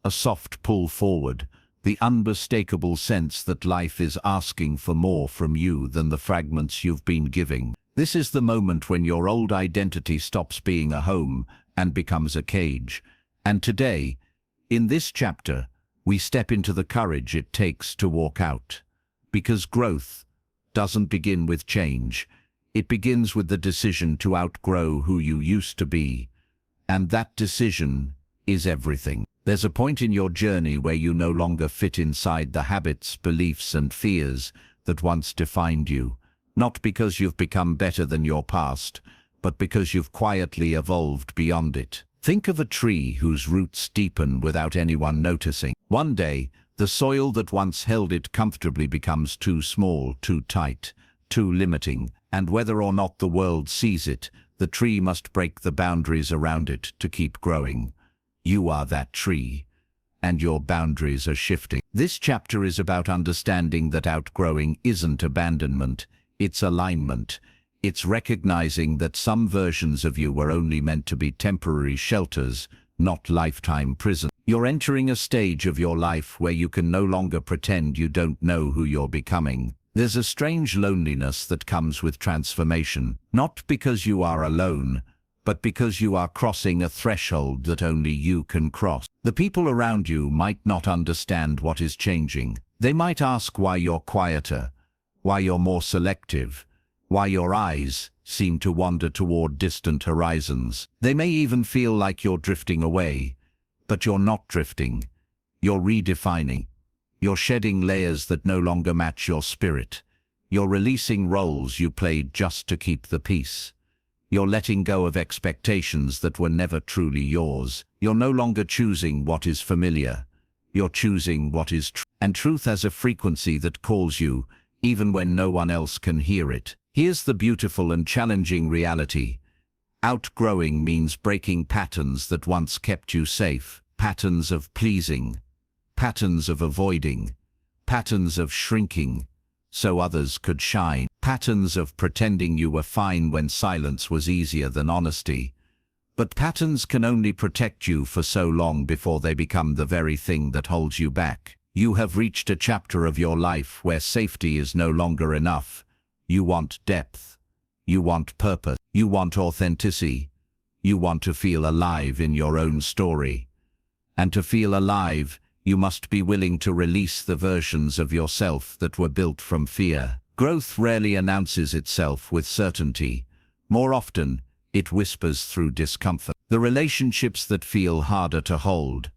A soft pull forward. The unmistakable sense that life is asking for more from you than the fragments you've been giving. This is the moment when your old identity stops being a home and becomes a cage. And today, in this chapter, we step into the courage it takes to walk out. Because growth doesn't begin with change. It begins with the decision to outgrow who you used to be. And that decision is everything. There's a point in your journey where you no longer fit inside the habits, beliefs, and fears that once defined you. Not because you've become better than your past, but because you've quietly evolved beyond it. Think of a tree whose roots deepen without anyone noticing. One day, the soil that once held it comfortably becomes too small, too tight, too limiting, and whether or not the world sees it, the tree must break the boundaries around it to keep growing. You are that tree, and your boundaries are shifting. This chapter is about understanding that outgrowing isn't abandonment, it's alignment. It's recognizing that some versions of you were only meant to be temporary shelters, not lifetime prison. You're entering a stage of your life where you can no longer pretend you don't know who you're becoming. There's a strange loneliness that comes with transformation, not because you are alone, but because you are crossing a threshold that only you can cross. The people around you might not understand what is changing. They might ask why you're quieter, why you're more selective, why your eyes seem to wander toward distant horizons. They may even feel like you're drifting away, but you're not drifting. You're redefining. You're shedding layers that no longer match your spirit. You're releasing roles you played just to keep the peace. You're letting go of expectations that were never truly yours. You're no longer choosing what is familiar. You're choosing what is true. And truth has a frequency that calls you, even when no one else can hear it. Here's the beautiful and challenging reality. Outgrowing means breaking patterns that once kept you safe. Patterns of pleasing, patterns of avoiding, patterns of shrinking so others could shine, patterns of pretending you were fine when silence was easier than honesty. But patterns can only protect you for so long before they become the very thing that holds you back. You have reached a chapter of your life where safety is no longer enough. You want depth. You want purpose. You want authenticity. You want to feel alive in your own story. And to feel alive, you must be willing to release the versions of yourself that were built from fear. Growth rarely announces itself with certainty. More often, it whispers through discomfort. The relationships that feel harder to hold,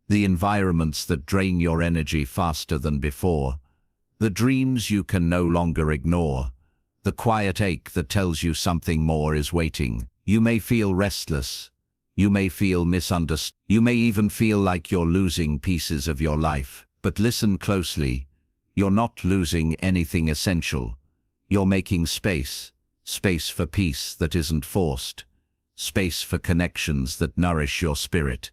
the environments that drain your energy faster than before, the dreams you can no longer ignore, the quiet ache that tells you something more is waiting. You may feel restless. You may feel misunderstood. You may even feel like you're losing pieces of your life. But listen closely. You're not losing anything essential. You're making space. Space for peace that isn't forced. Space for connections that nourish your spirit.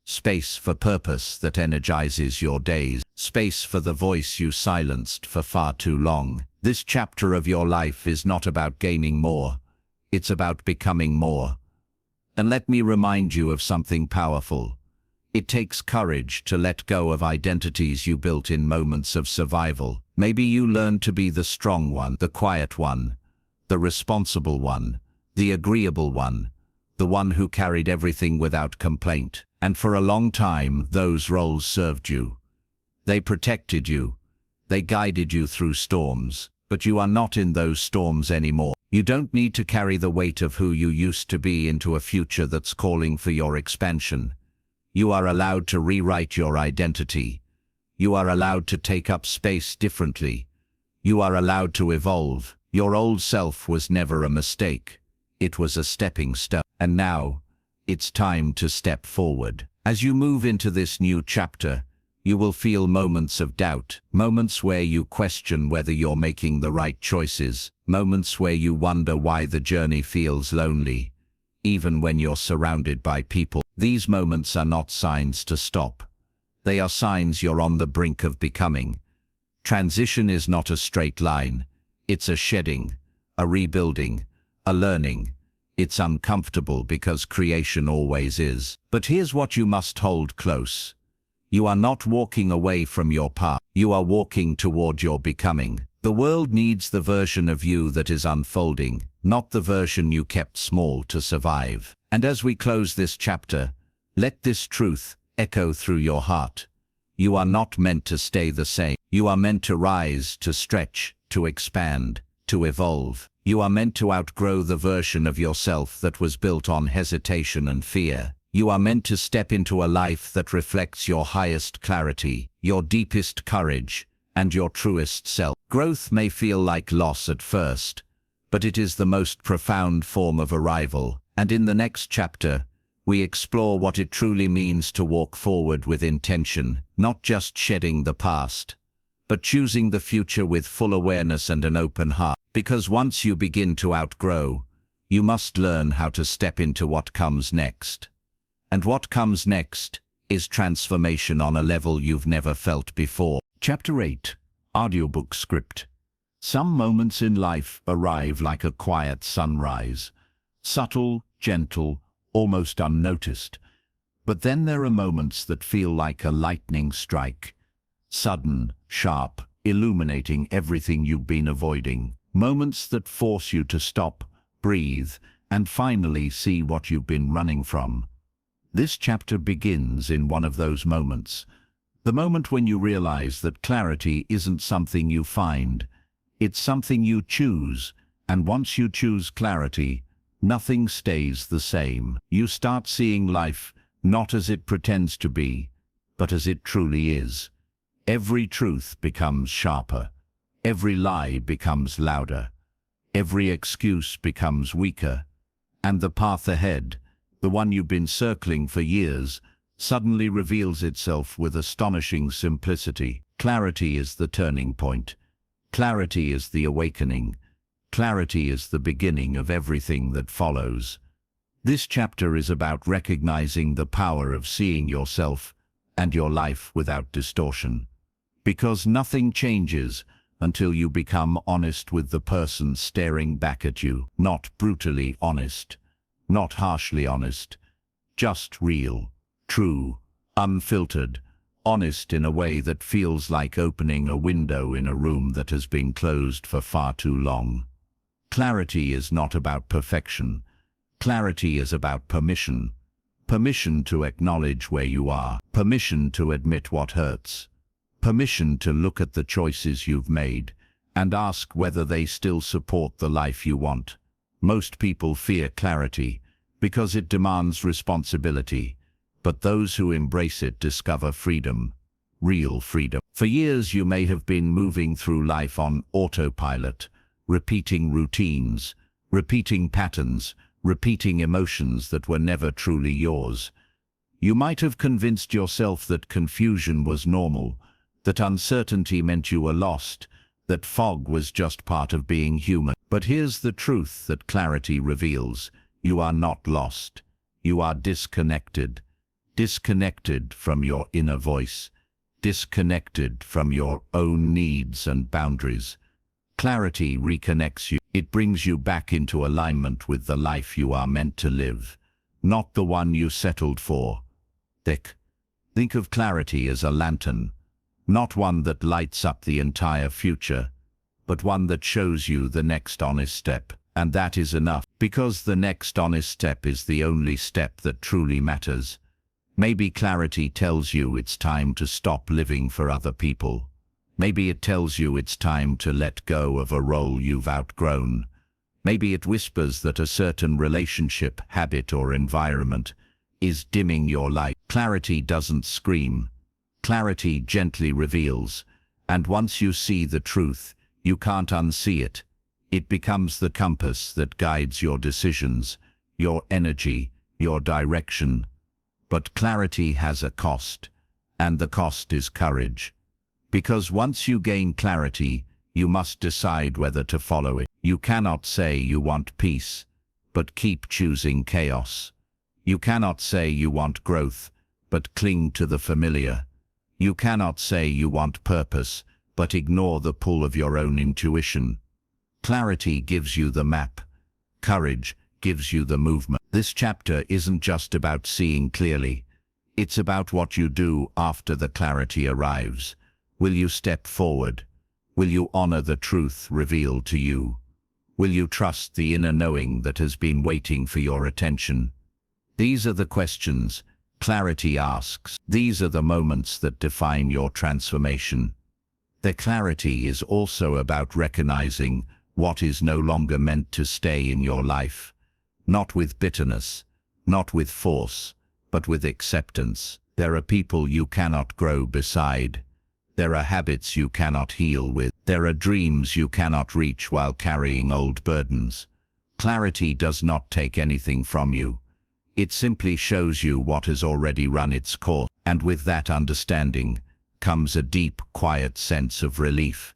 Space for purpose that energizes your days. Space for the voice you silenced for far too long. This chapter of your life is not about gaining more. It's about becoming more. And let me remind you of something powerful. It takes courage to let go of identities you built in moments of survival. Maybe you learned to be the strong one, the quiet one, the responsible one, the agreeable one, the one who carried everything without complaint. And for a long time, those roles served you. They protected you. They guided you through storms. But you are not in those storms anymore. You don't need to carry the weight of who you used to be into a future that's calling for your expansion. You are allowed to rewrite your identity. You are allowed to take up space differently. You are allowed to evolve. Your old self was never a mistake. It was a stepping stone. And now, it's time to step forward. As you move into this new chapter, you will feel moments of doubt, moments where you question whether you're making the right choices, moments where you wonder why the journey feels lonely, even when you're surrounded by people. These moments are not signs to stop. They are signs you're on the brink of becoming. Transition is not a straight line. It's a shedding, a rebuilding, a learning. It's uncomfortable because creation always is. But here's what you must hold close. You are not walking away from your path. You are walking toward your becoming. The world needs the version of you that is unfolding, not the version you kept small to survive. And as we close this chapter, let this truth echo through your heart. You are not meant to stay the same. You are meant to rise, to stretch, to expand, to evolve. You are meant to outgrow the version of yourself that was built on hesitation and fear. You are meant to step into a life that reflects your highest clarity, your deepest courage, and your truest self. Growth may feel like loss at first, but it is the most profound form of arrival. And in the next chapter, we explore what it truly means to walk forward with intention, not just shedding the past, but choosing the future with full awareness and an open heart. Because once you begin to outgrow, you must learn how to step into what comes next. And what comes next is transformation on a level you've never felt before. Chapter 8, Audiobook Script. Some moments in life arrive like a quiet sunrise, subtle, gentle, almost unnoticed. But then there are moments that feel like a lightning strike, sudden, sharp, illuminating everything you've been avoiding. Moments that force you to stop, breathe, and finally see what you've been running from. This chapter begins in one of those moments, the moment when you realize that clarity isn't something you find, it's something you choose, And once you choose clarity, nothing stays the same. You start seeing life not as it pretends to be, but as it truly is. Every truth becomes sharper. Every lie becomes louder. Every excuse becomes weaker. And the path ahead, the one you've been circling for years, suddenly reveals itself with astonishing simplicity. Clarity is the turning point. Clarity is the awakening. Clarity is the beginning of everything that follows. This chapter is about recognizing the power of seeing yourself and your life without distortion. Because nothing changes until you become honest with the person staring back at you. Not brutally honest, not harshly honest, just real, true, unfiltered, honest in a way that feels like opening a window in a room that has been closed for far too long. Clarity is not about perfection. Clarity is about permission. Permission to acknowledge where you are. Permission to admit what hurts. Permission to look at the choices you've made and ask whether they still support the life you want. Most people fear clarity because it demands responsibility, but those who embrace it discover freedom, real freedom. For years you may have been moving through life on autopilot, repeating routines, repeating patterns, repeating emotions that were never truly yours. You might have convinced yourself that confusion was normal, that uncertainty meant you were lost, that fog was just part of being human. But here's the truth that clarity reveals. You are not lost. You are disconnected. Disconnected from your inner voice. Disconnected from your own needs and boundaries. Clarity reconnects you. It brings you back into alignment with the life you are meant to live, not the one you settled for. Think of clarity as a lantern, not one that lights up the entire future, but one that shows you the next honest step. And that is enough, because the next honest step is the only step that truly matters. Maybe clarity tells you it's time to stop living for other people. Maybe it tells you it's time to let go of a role you've outgrown. Maybe it whispers that a certain relationship, habit, or environment is dimming your light. Clarity doesn't scream. Clarity gently reveals. And once you see the truth, you can't unsee it. It becomes the compass that guides your decisions, your energy, your direction. But clarity has a cost, and the cost is courage. Because once you gain clarity, you must decide whether to follow it. You cannot say you want peace, but keep choosing chaos. You cannot say you want growth, but cling to the familiar. You cannot say you want purpose, but ignore the pull of your own intuition. Clarity gives you the map. Courage gives you the movement. This chapter isn't just about seeing clearly. It's about what you do after the clarity arrives. Will you step forward? Will you honor the truth revealed to you? Will you trust the inner knowing that has been waiting for your attention? These are the questions clarity asks. These are the moments that define your transformation. The clarity is also about recognizing what is no longer meant to stay in your life. Not with bitterness, not with force, but with acceptance. There are people you cannot grow beside. There are habits you cannot heal with. There are dreams you cannot reach while carrying old burdens. Clarity does not take anything from you. It simply shows you what has already run its course. And with that understanding comes a deep, quiet sense of relief.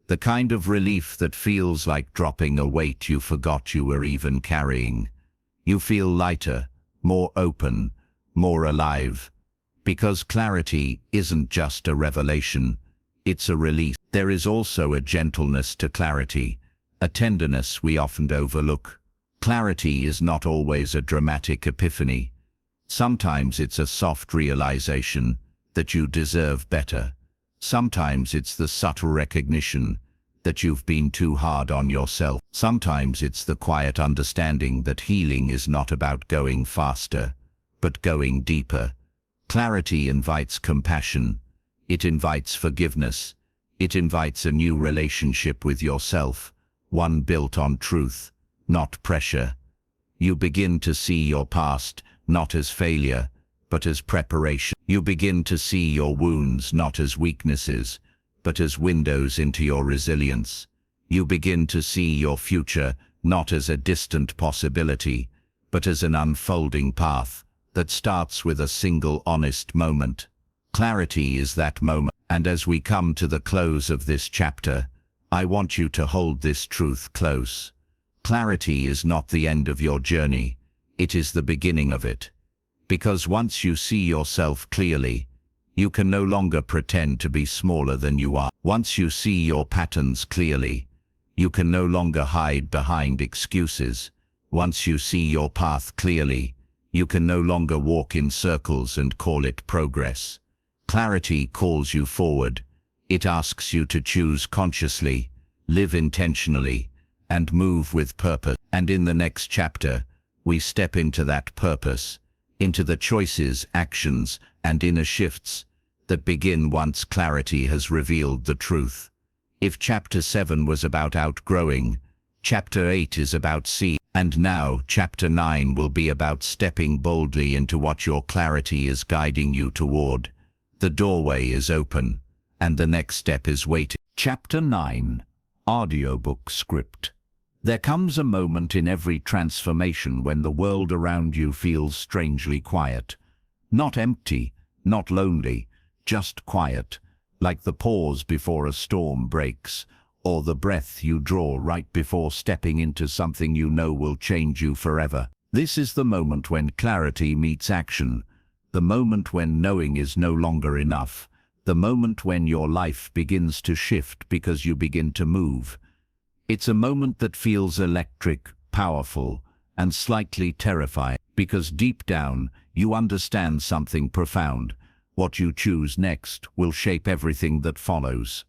The kind of relief that feels like dropping a weight you forgot you were even carrying. You feel lighter, more open, more alive. Because clarity isn't just a revelation, it's a release. There is also a gentleness to clarity, a tenderness we often overlook. Clarity is not always a dramatic epiphany. Sometimes it's a soft realization that you deserve better. Sometimes it's the subtle recognition that you've been too hard on yourself. Sometimes it's the quiet understanding that healing is not about going faster, but going deeper. Clarity invites compassion. It invites forgiveness. It invites a new relationship with yourself. one built on truth, not pressure. You begin to see your past not as failure, but as preparation. You begin to see your wounds not as weaknesses, but as windows into your resilience. You begin to see your future not as a distant possibility, but as an unfolding path that starts with a single honest moment. Clarity is that moment, and as we come to the close of this chapter, I want you to hold this truth close. Clarity is not the end of your journey, it is the beginning of it. Because once you see yourself clearly, you can no longer pretend to be smaller than you are. Once you see your patterns clearly, you can no longer hide behind excuses. Once you see your path clearly, you can no longer walk in circles and call it progress. Clarity calls you forward. It asks you to choose consciously, live intentionally, and move with purpose. And in the next chapter, we step into that purpose, into the choices, actions, and inner shifts that begin once clarity has revealed the truth. If chapter 7 was about outgrowing, chapter 8 is about seeing. And now, chapter 9 will be about stepping boldly into what your clarity is guiding you toward. The doorway is open, and the next step is waiting. Chapter 9, Audiobook Script. There comes a moment in every transformation when the world around you feels strangely quiet. Not empty, not lonely, just quiet, like the pause before a storm breaks, or the breath you draw right before stepping into something you know will change you forever. This is the moment when clarity meets action, the moment when knowing is no longer enough, the moment when your life begins to shift because you begin to move. It's a moment that feels electric, powerful, and slightly terrifying, because deep down you understand something profound. What you choose next will shape everything that follows.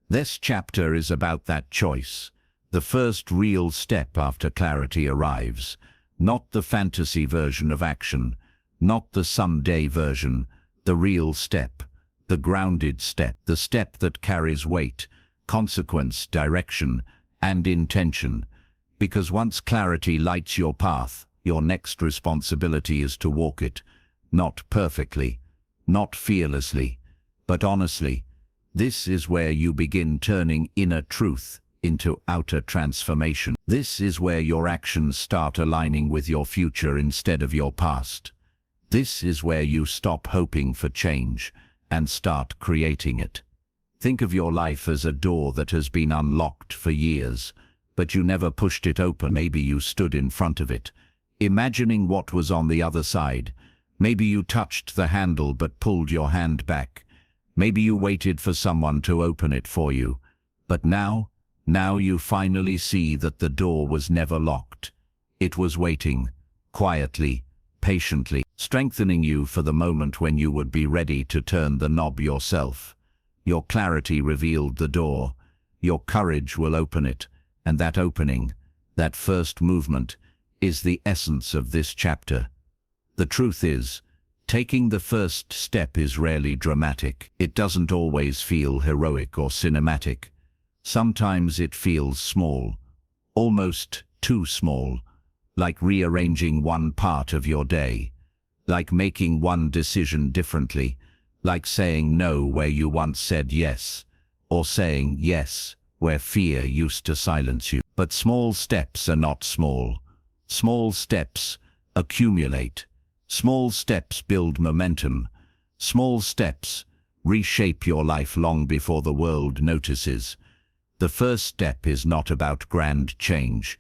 This chapter is about that choice, the first real step after clarity arrives, not the fantasy version of action, not the someday version, the real step, the grounded step, the step that carries weight, consequence, direction, and intention. Because once clarity lights your path, your next responsibility is to walk it, not perfectly, not fearlessly, but honestly. This is where you begin turning inner truth into outer transformation. This is where your actions start aligning with your future instead of your past. This is where you stop hoping for change and start creating it. Think of your life as a door that has been unlocked for years, but you never pushed it open. Maybe you stood in front of it, imagining what was on the other side. Maybe you touched the handle but pulled your hand back. Maybe you waited for someone to open it for you. But now you finally see that the door was never locked. It was waiting, quietly, patiently, strengthening you for the moment when you would be ready to turn the knob yourself. Your clarity revealed the door. Your courage will open it, and that opening, that first movement, is the essence of this chapter. The truth is, taking the first step is rarely dramatic. It doesn't always feel heroic or cinematic. Sometimes it feels small, almost too small, like rearranging one part of your day, like making one decision differently, like saying no where you once said yes, or saying yes where fear used to silence you. But small steps are not small. Small steps accumulate. Small steps build momentum. Small steps reshape your life long before the world notices. The first step is not about grand change.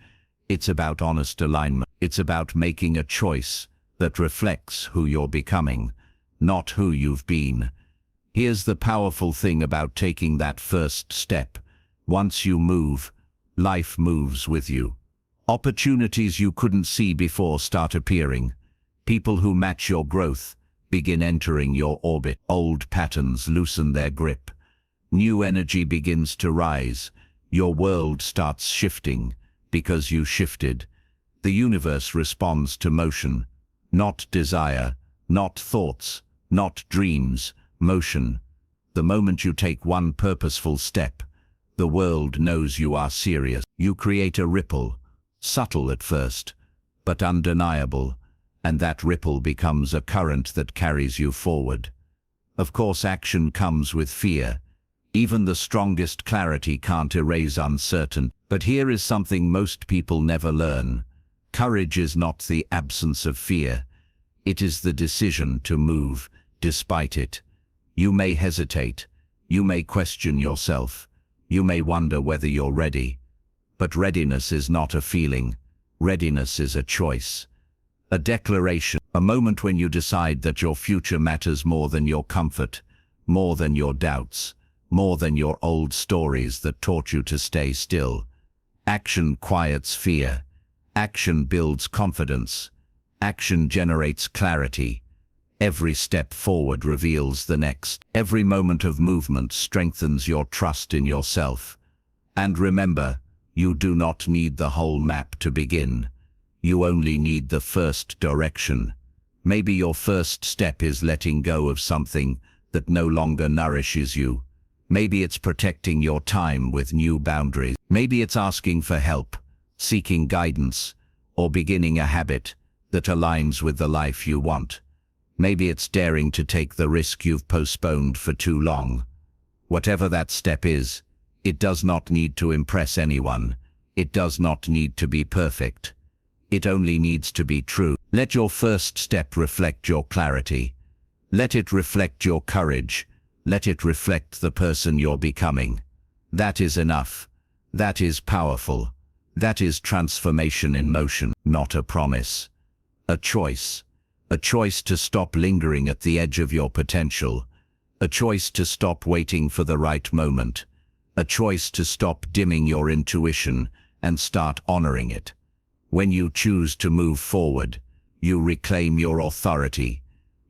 It's about honest alignment. It's about making a choice that reflects who you're becoming, not who you've been. Here's the powerful thing about taking that first step. Once you move, life moves with you. Opportunities you couldn't see before start appearing. People who match your growth begin entering your orbit. Old patterns loosen their grip. New energy begins to rise. Your world starts shifting because you shifted. The universe responds to motion, not desire, not thoughts, not dreams, motion. The moment you take one purposeful step, The world knows you are serious. You create a ripple, subtle at first, but undeniable, and that ripple becomes a current that carries you forward. Of course, action comes with fear. Even the strongest clarity can't erase uncertainty. But here is something most people never learn. Courage is not the absence of fear. It is the decision to move despite it. You may hesitate. You may question yourself. You may wonder whether you're ready. But readiness is not a feeling. Readiness is a choice. A declaration, a moment when you decide that your future matters more than your comfort, more than your doubts, more than your old stories that taught you to stay still. Action quiets fear. Action builds confidence. Action generates clarity. Every step forward reveals the next. Every moment of movement strengthens your trust in yourself. And remember, you do not need the whole map to begin. You only need the first direction. Maybe your first step is letting go of something that no longer nourishes you. Maybe it's protecting your time with new boundaries. Maybe it's asking for help, seeking guidance, or beginning a habit that aligns with the life you want. Maybe it's daring to take the risk you've postponed for too long. Whatever that step is, it does not need to impress anyone. It does not need to be perfect. It only needs to be true. Let your first step reflect your clarity. Let it reflect your courage. Let it reflect the person you're becoming. That is enough. That is powerful. That is transformation in motion, not a promise. A choice. A choice to stop lingering at the edge of your potential. A choice to stop waiting for the right moment. A choice to stop dimming your intuition and start honoring it. When you choose to move forward, you reclaim your authority.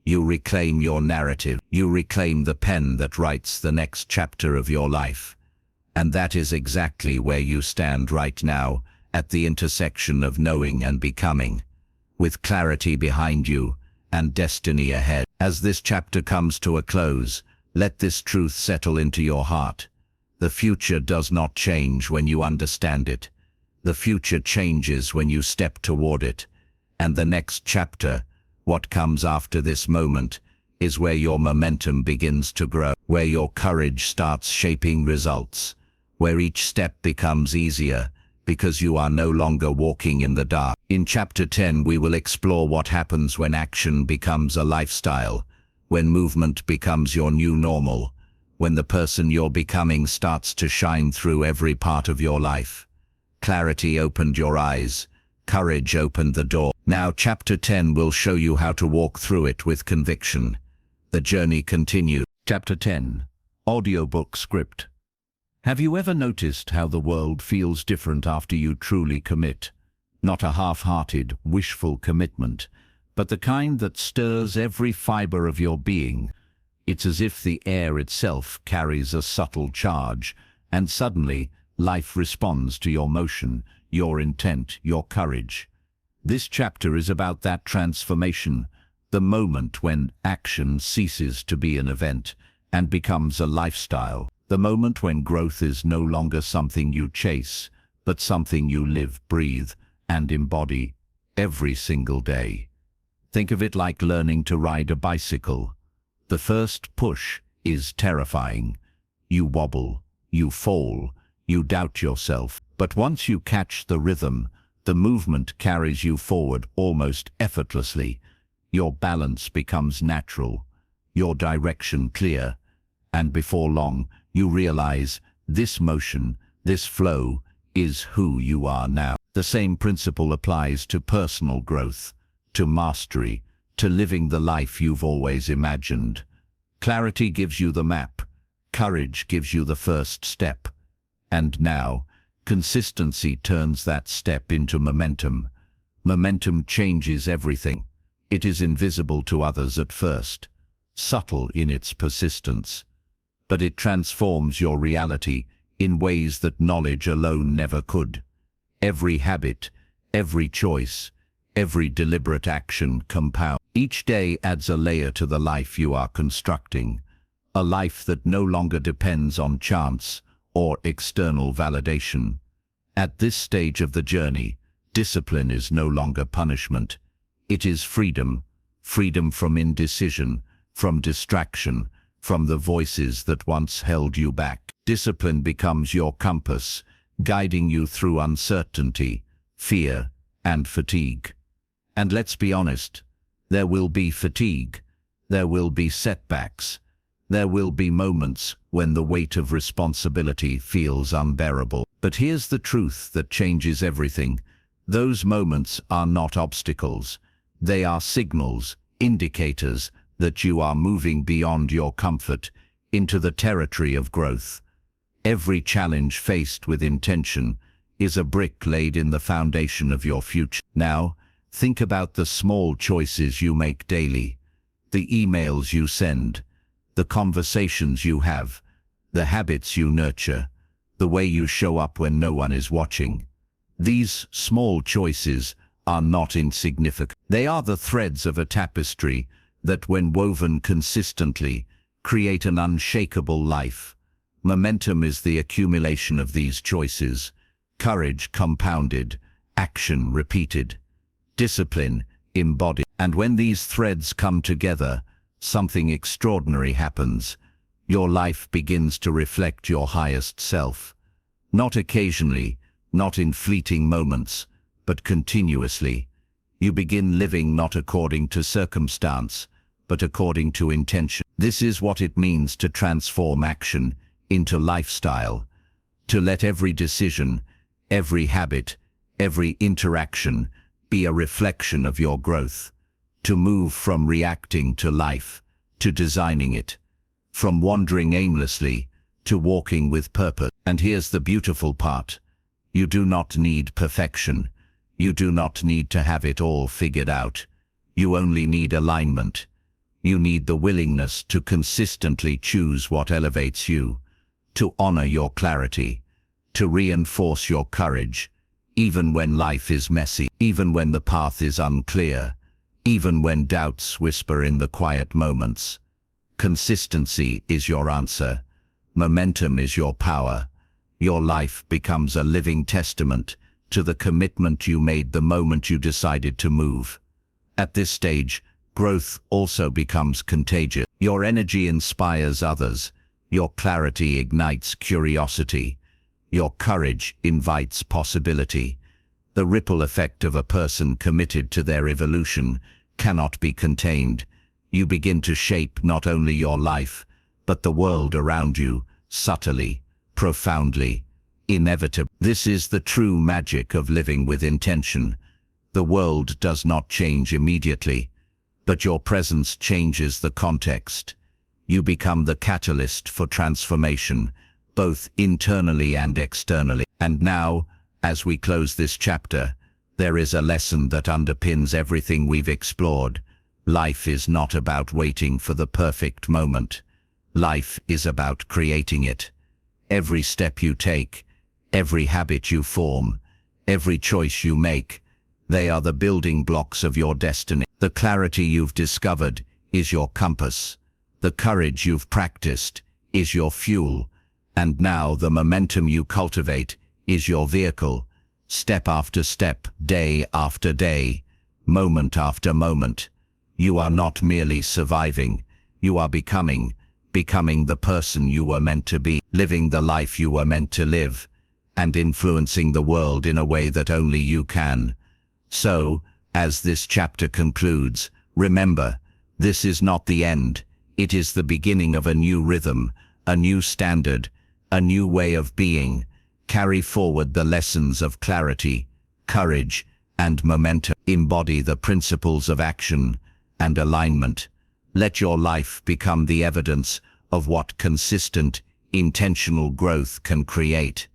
You reclaim your narrative. You reclaim the pen that writes the next chapter of your life. And that is exactly where you stand right now, at the intersection of knowing and becoming, with clarity behind you and destiny ahead. As this chapter comes to a close, let this truth settle into your heart. The future does not change when you understand it. The future changes when you step toward it. And the next chapter, what comes after this moment, is where your momentum begins to grow, where your courage starts shaping results, where each step becomes easier because you are no longer walking in the dark. In Chapter 10, we will explore what happens when action becomes a lifestyle, when movement becomes your new normal, when the person you're becoming starts to shine through every part of your life. Clarity opened your eyes. Courage opened the door. Now Chapter 10 will show you how to walk through it with conviction. The journey continues. Chapter 10. Audiobook script. Have you ever noticed how the world feels different after you truly commit? Not a half-hearted, wishful commitment, but the kind that stirs every fiber of your being. It's as if the air itself carries a subtle charge, and suddenly life responds to your motion, your intent, your courage. This chapter is about that transformation, the moment when action ceases to be an event and becomes a lifestyle, the moment when growth is no longer something you chase, but something you live, breathe, and embody every single day. Think of it like learning to ride a bicycle. The first push is terrifying. You wobble, you fall, you doubt yourself, but once you catch the rhythm, the movement carries you forward almost effortlessly. Your balance becomes natural, your direction clear, and before long, you realize this motion, this flow, is who you are now. The same principle applies to personal growth, to mastery, to living the life you've always imagined. Clarity gives you the map, courage gives you the first step. And now, consistency turns that step into momentum. Momentum changes everything. It is invisible to others at first, subtle in its persistence, but it transforms your reality in ways that knowledge alone never could. Every habit, every choice, every deliberate action compounds. Each day adds a layer to the life you are constructing, a life that no longer depends on chance or external validation. At this stage of the journey, discipline is no longer punishment. It is freedom, freedom from indecision, from distraction, from the voices that once held you back. Discipline becomes your compass, guiding you through uncertainty, fear, and fatigue. And let's be honest, there will be fatigue, there will be setbacks, there will be moments when the weight of responsibility feels unbearable. But here's the truth that changes everything. Those moments are not obstacles. They are signals, indicators that you are moving beyond your comfort into the territory of growth. Every challenge faced with intention is a brick laid in the foundation of your future. Now, think about the small choices you make daily, the emails you send, the conversations you have, the habits you nurture, the way you show up when no one is watching. These small choices are not insignificant. They are the threads of a tapestry that, when woven consistently, create an unshakable life. Momentum is the accumulation of these choices, courage compounded, action repeated, discipline embodied. And when these threads come together, something extraordinary happens. Your life begins to reflect your highest self. Not occasionally, not in fleeting moments, but continuously. You begin living not according to circumstance, but according to intention. This is what it means to transform action into lifestyle, to let every decision, every habit, every interaction be a reflection of your growth, to move from reacting to life, to designing it, from wandering aimlessly to walking with purpose. And here's the beautiful part. You do not need perfection. You do not need to have it all figured out. You only need alignment. You need the willingness to consistently choose what elevates you, to honor your clarity, to reinforce your courage, even when life is messy, even when the path is unclear, even when doubts whisper in the quiet moments. Consistency is your answer. Momentum is your power. Your life becomes a living testament to the commitment you made the moment you decided to move. At this stage, growth also becomes contagious. Your energy inspires others. Your clarity ignites curiosity. Your courage invites possibility. The ripple effect of a person committed to their evolution cannot be contained. You begin to shape not only your life, but the world around you, subtly, profoundly, inevitably. This is the true magic of living with intention. The world does not change immediately, but your presence changes the context. You become the catalyst for transformation, both internally and externally. And now, as we close this chapter, there is a lesson that underpins everything we've explored. Life is not about waiting for the perfect moment. Life is about creating it. Every step you take, every habit you form, every choice you make, they are the building blocks of your destiny. The clarity you've discovered is your compass. The courage you've practiced is your fuel. And now the momentum you cultivate is your vehicle. Step after step, day after day, moment after moment. You are not merely surviving, you are becoming the person you were meant to be, living the life you were meant to live, and influencing the world in a way that only you can. So, as this chapter concludes, remember, this is not the end. It is the beginning of a new rhythm, a new standard, a new way of being. Carry forward the lessons of clarity, courage, and momentum. Embody the principles of action and alignment. Let your life become the evidence of what consistent, intentional growth can create.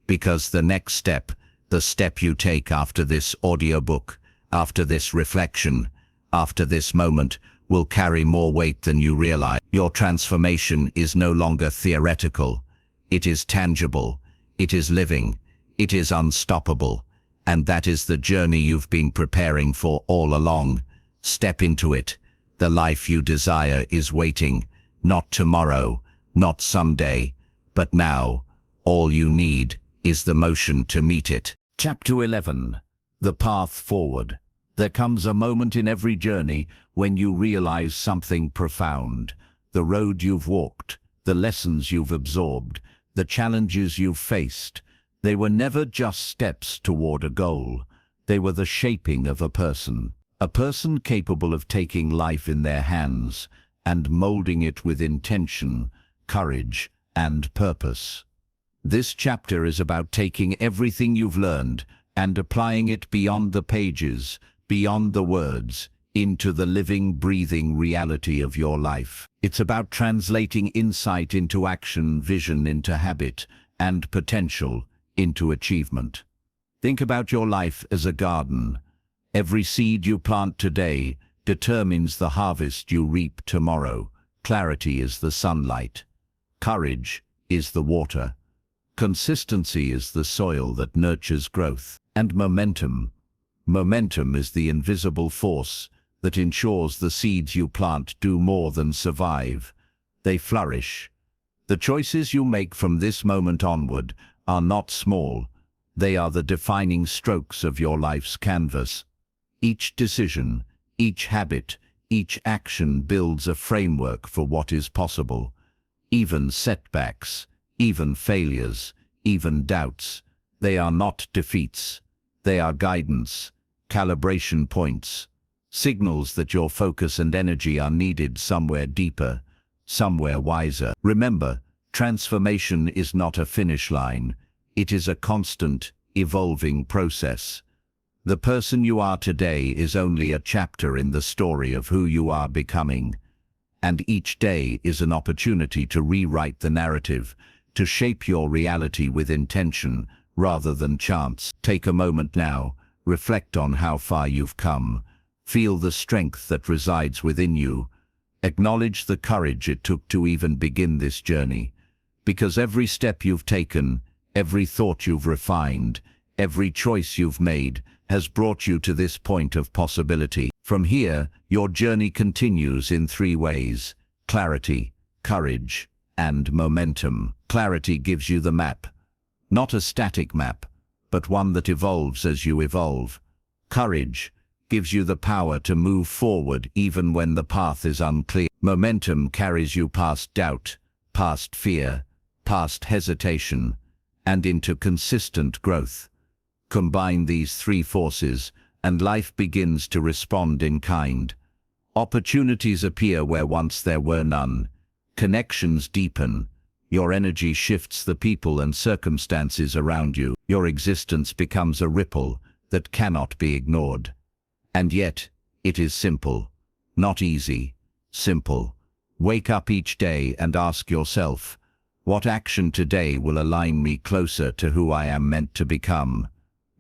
Because the next step, the step you take after this audiobook, after this reflection, after this moment, will carry more weight than you realize. Your transformation is no longer theoretical. It is tangible. It is living. It is unstoppable. And that is the journey you've been preparing for all along. Step into it. The life you desire is waiting. Not tomorrow, not someday, but now. All you need is the motion to meet it. Chapter 11. The Path Forward. There comes a moment in every journey when you realize something profound. The road you've walked, the lessons you've absorbed, the challenges you've faced, they were never just steps toward a goal. They were the shaping of a person capable of taking life in their hands and molding it with intention, courage, and purpose. This chapter is about taking everything you've learned and applying it beyond the pages, beyond the words, into the living, breathing reality of your life. It's about translating insight into action, vision into habit, and potential into achievement. Think about your life as a garden. Every seed you plant today determines the harvest you reap tomorrow. Clarity is the sunlight. Courage is the water. Consistency is the soil that nurtures growth. And momentum. Momentum is the invisible force that ensures the seeds you plant do more than survive. They flourish. The choices you make from this moment onward are not small. They are the defining strokes of your life's canvas. Each decision, each habit, each action builds a framework for what is possible. Even setbacks, even failures, even doubts, they are not defeats. They are guidance, calibration points, signals that your focus and energy are needed somewhere deeper, somewhere wiser. Remember, transformation is not a finish line. It is a constant, evolving process. The person you are today is only a chapter in the story of who you are becoming. And each day is an opportunity to rewrite the narrative, to shape your reality with intention rather than chance. Take a moment now, reflect on how far you've come. Feel the strength that resides within you. Acknowledge the courage it took to even begin this journey. Because every step you've taken, every thought you've refined, every choice you've made has brought you to this point of possibility. From here, your journey continues in three ways: clarity, courage, and momentum. Clarity gives you the map. Not a static map, but one that evolves as you evolve. Courage gives you the power to move forward even when the path is unclear. Momentum carries you past doubt, past fear, past hesitation, and into consistent growth. Combine these three forces, and life begins to respond in kind. Opportunities appear where once there were none. Connections deepen. Your energy shifts the people and circumstances around you. Your existence becomes a ripple that cannot be ignored. And yet, it is simple. Not easy. Simple. Wake up each day and ask yourself, what action today will align me closer to who I am meant to become?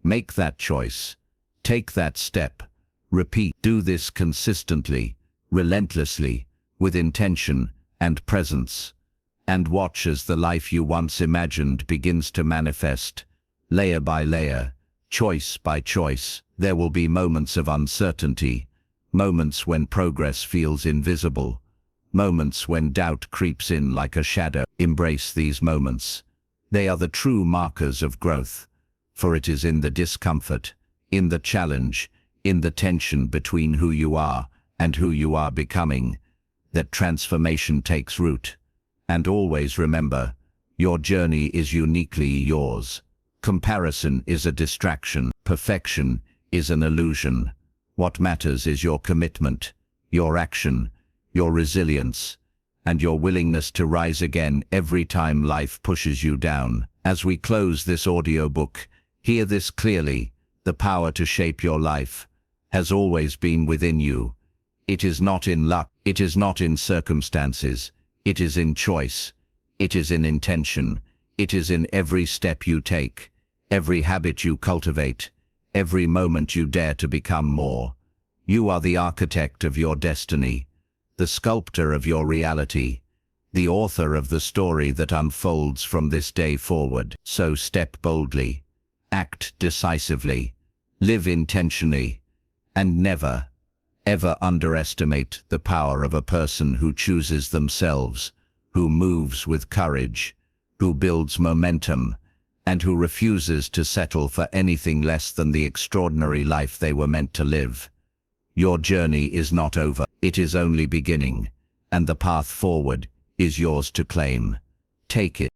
Make that choice. Take that step. Repeat. Do this consistently, relentlessly, with intention and presence. And watch as the life you once imagined begins to manifest. Layer by layer, choice by choice. There will be moments of uncertainty, moments when progress feels invisible, moments when doubt creeps in like a shadow. Embrace these moments. They are the true markers of growth. For it is in the discomfort, in the challenge, in the tension between who you are and who you are becoming, that transformation takes root. And always remember, your journey is uniquely yours. Comparison is a distraction. Perfection is an illusion. What matters is your commitment, your action, your resilience, and your willingness to rise again every time life pushes you down. As we close this audiobook, hear this clearly: the power to shape your life has always been within you. It is not in luck, it is not in circumstances, it is in choice, it is in intention, it is in every step you take, every habit you cultivate, every moment you dare to become more. You are the architect of your destiny, the sculptor of your reality, the author of the story that unfolds from this day forward. So step boldly, act decisively, live intentionally, and never, ever underestimate the power of a person who chooses themselves, who moves with courage, who builds momentum, and who refuses to settle for anything less than the extraordinary life they were meant to live. Your journey is not over, it is only beginning, and the path forward is yours to claim. Take it.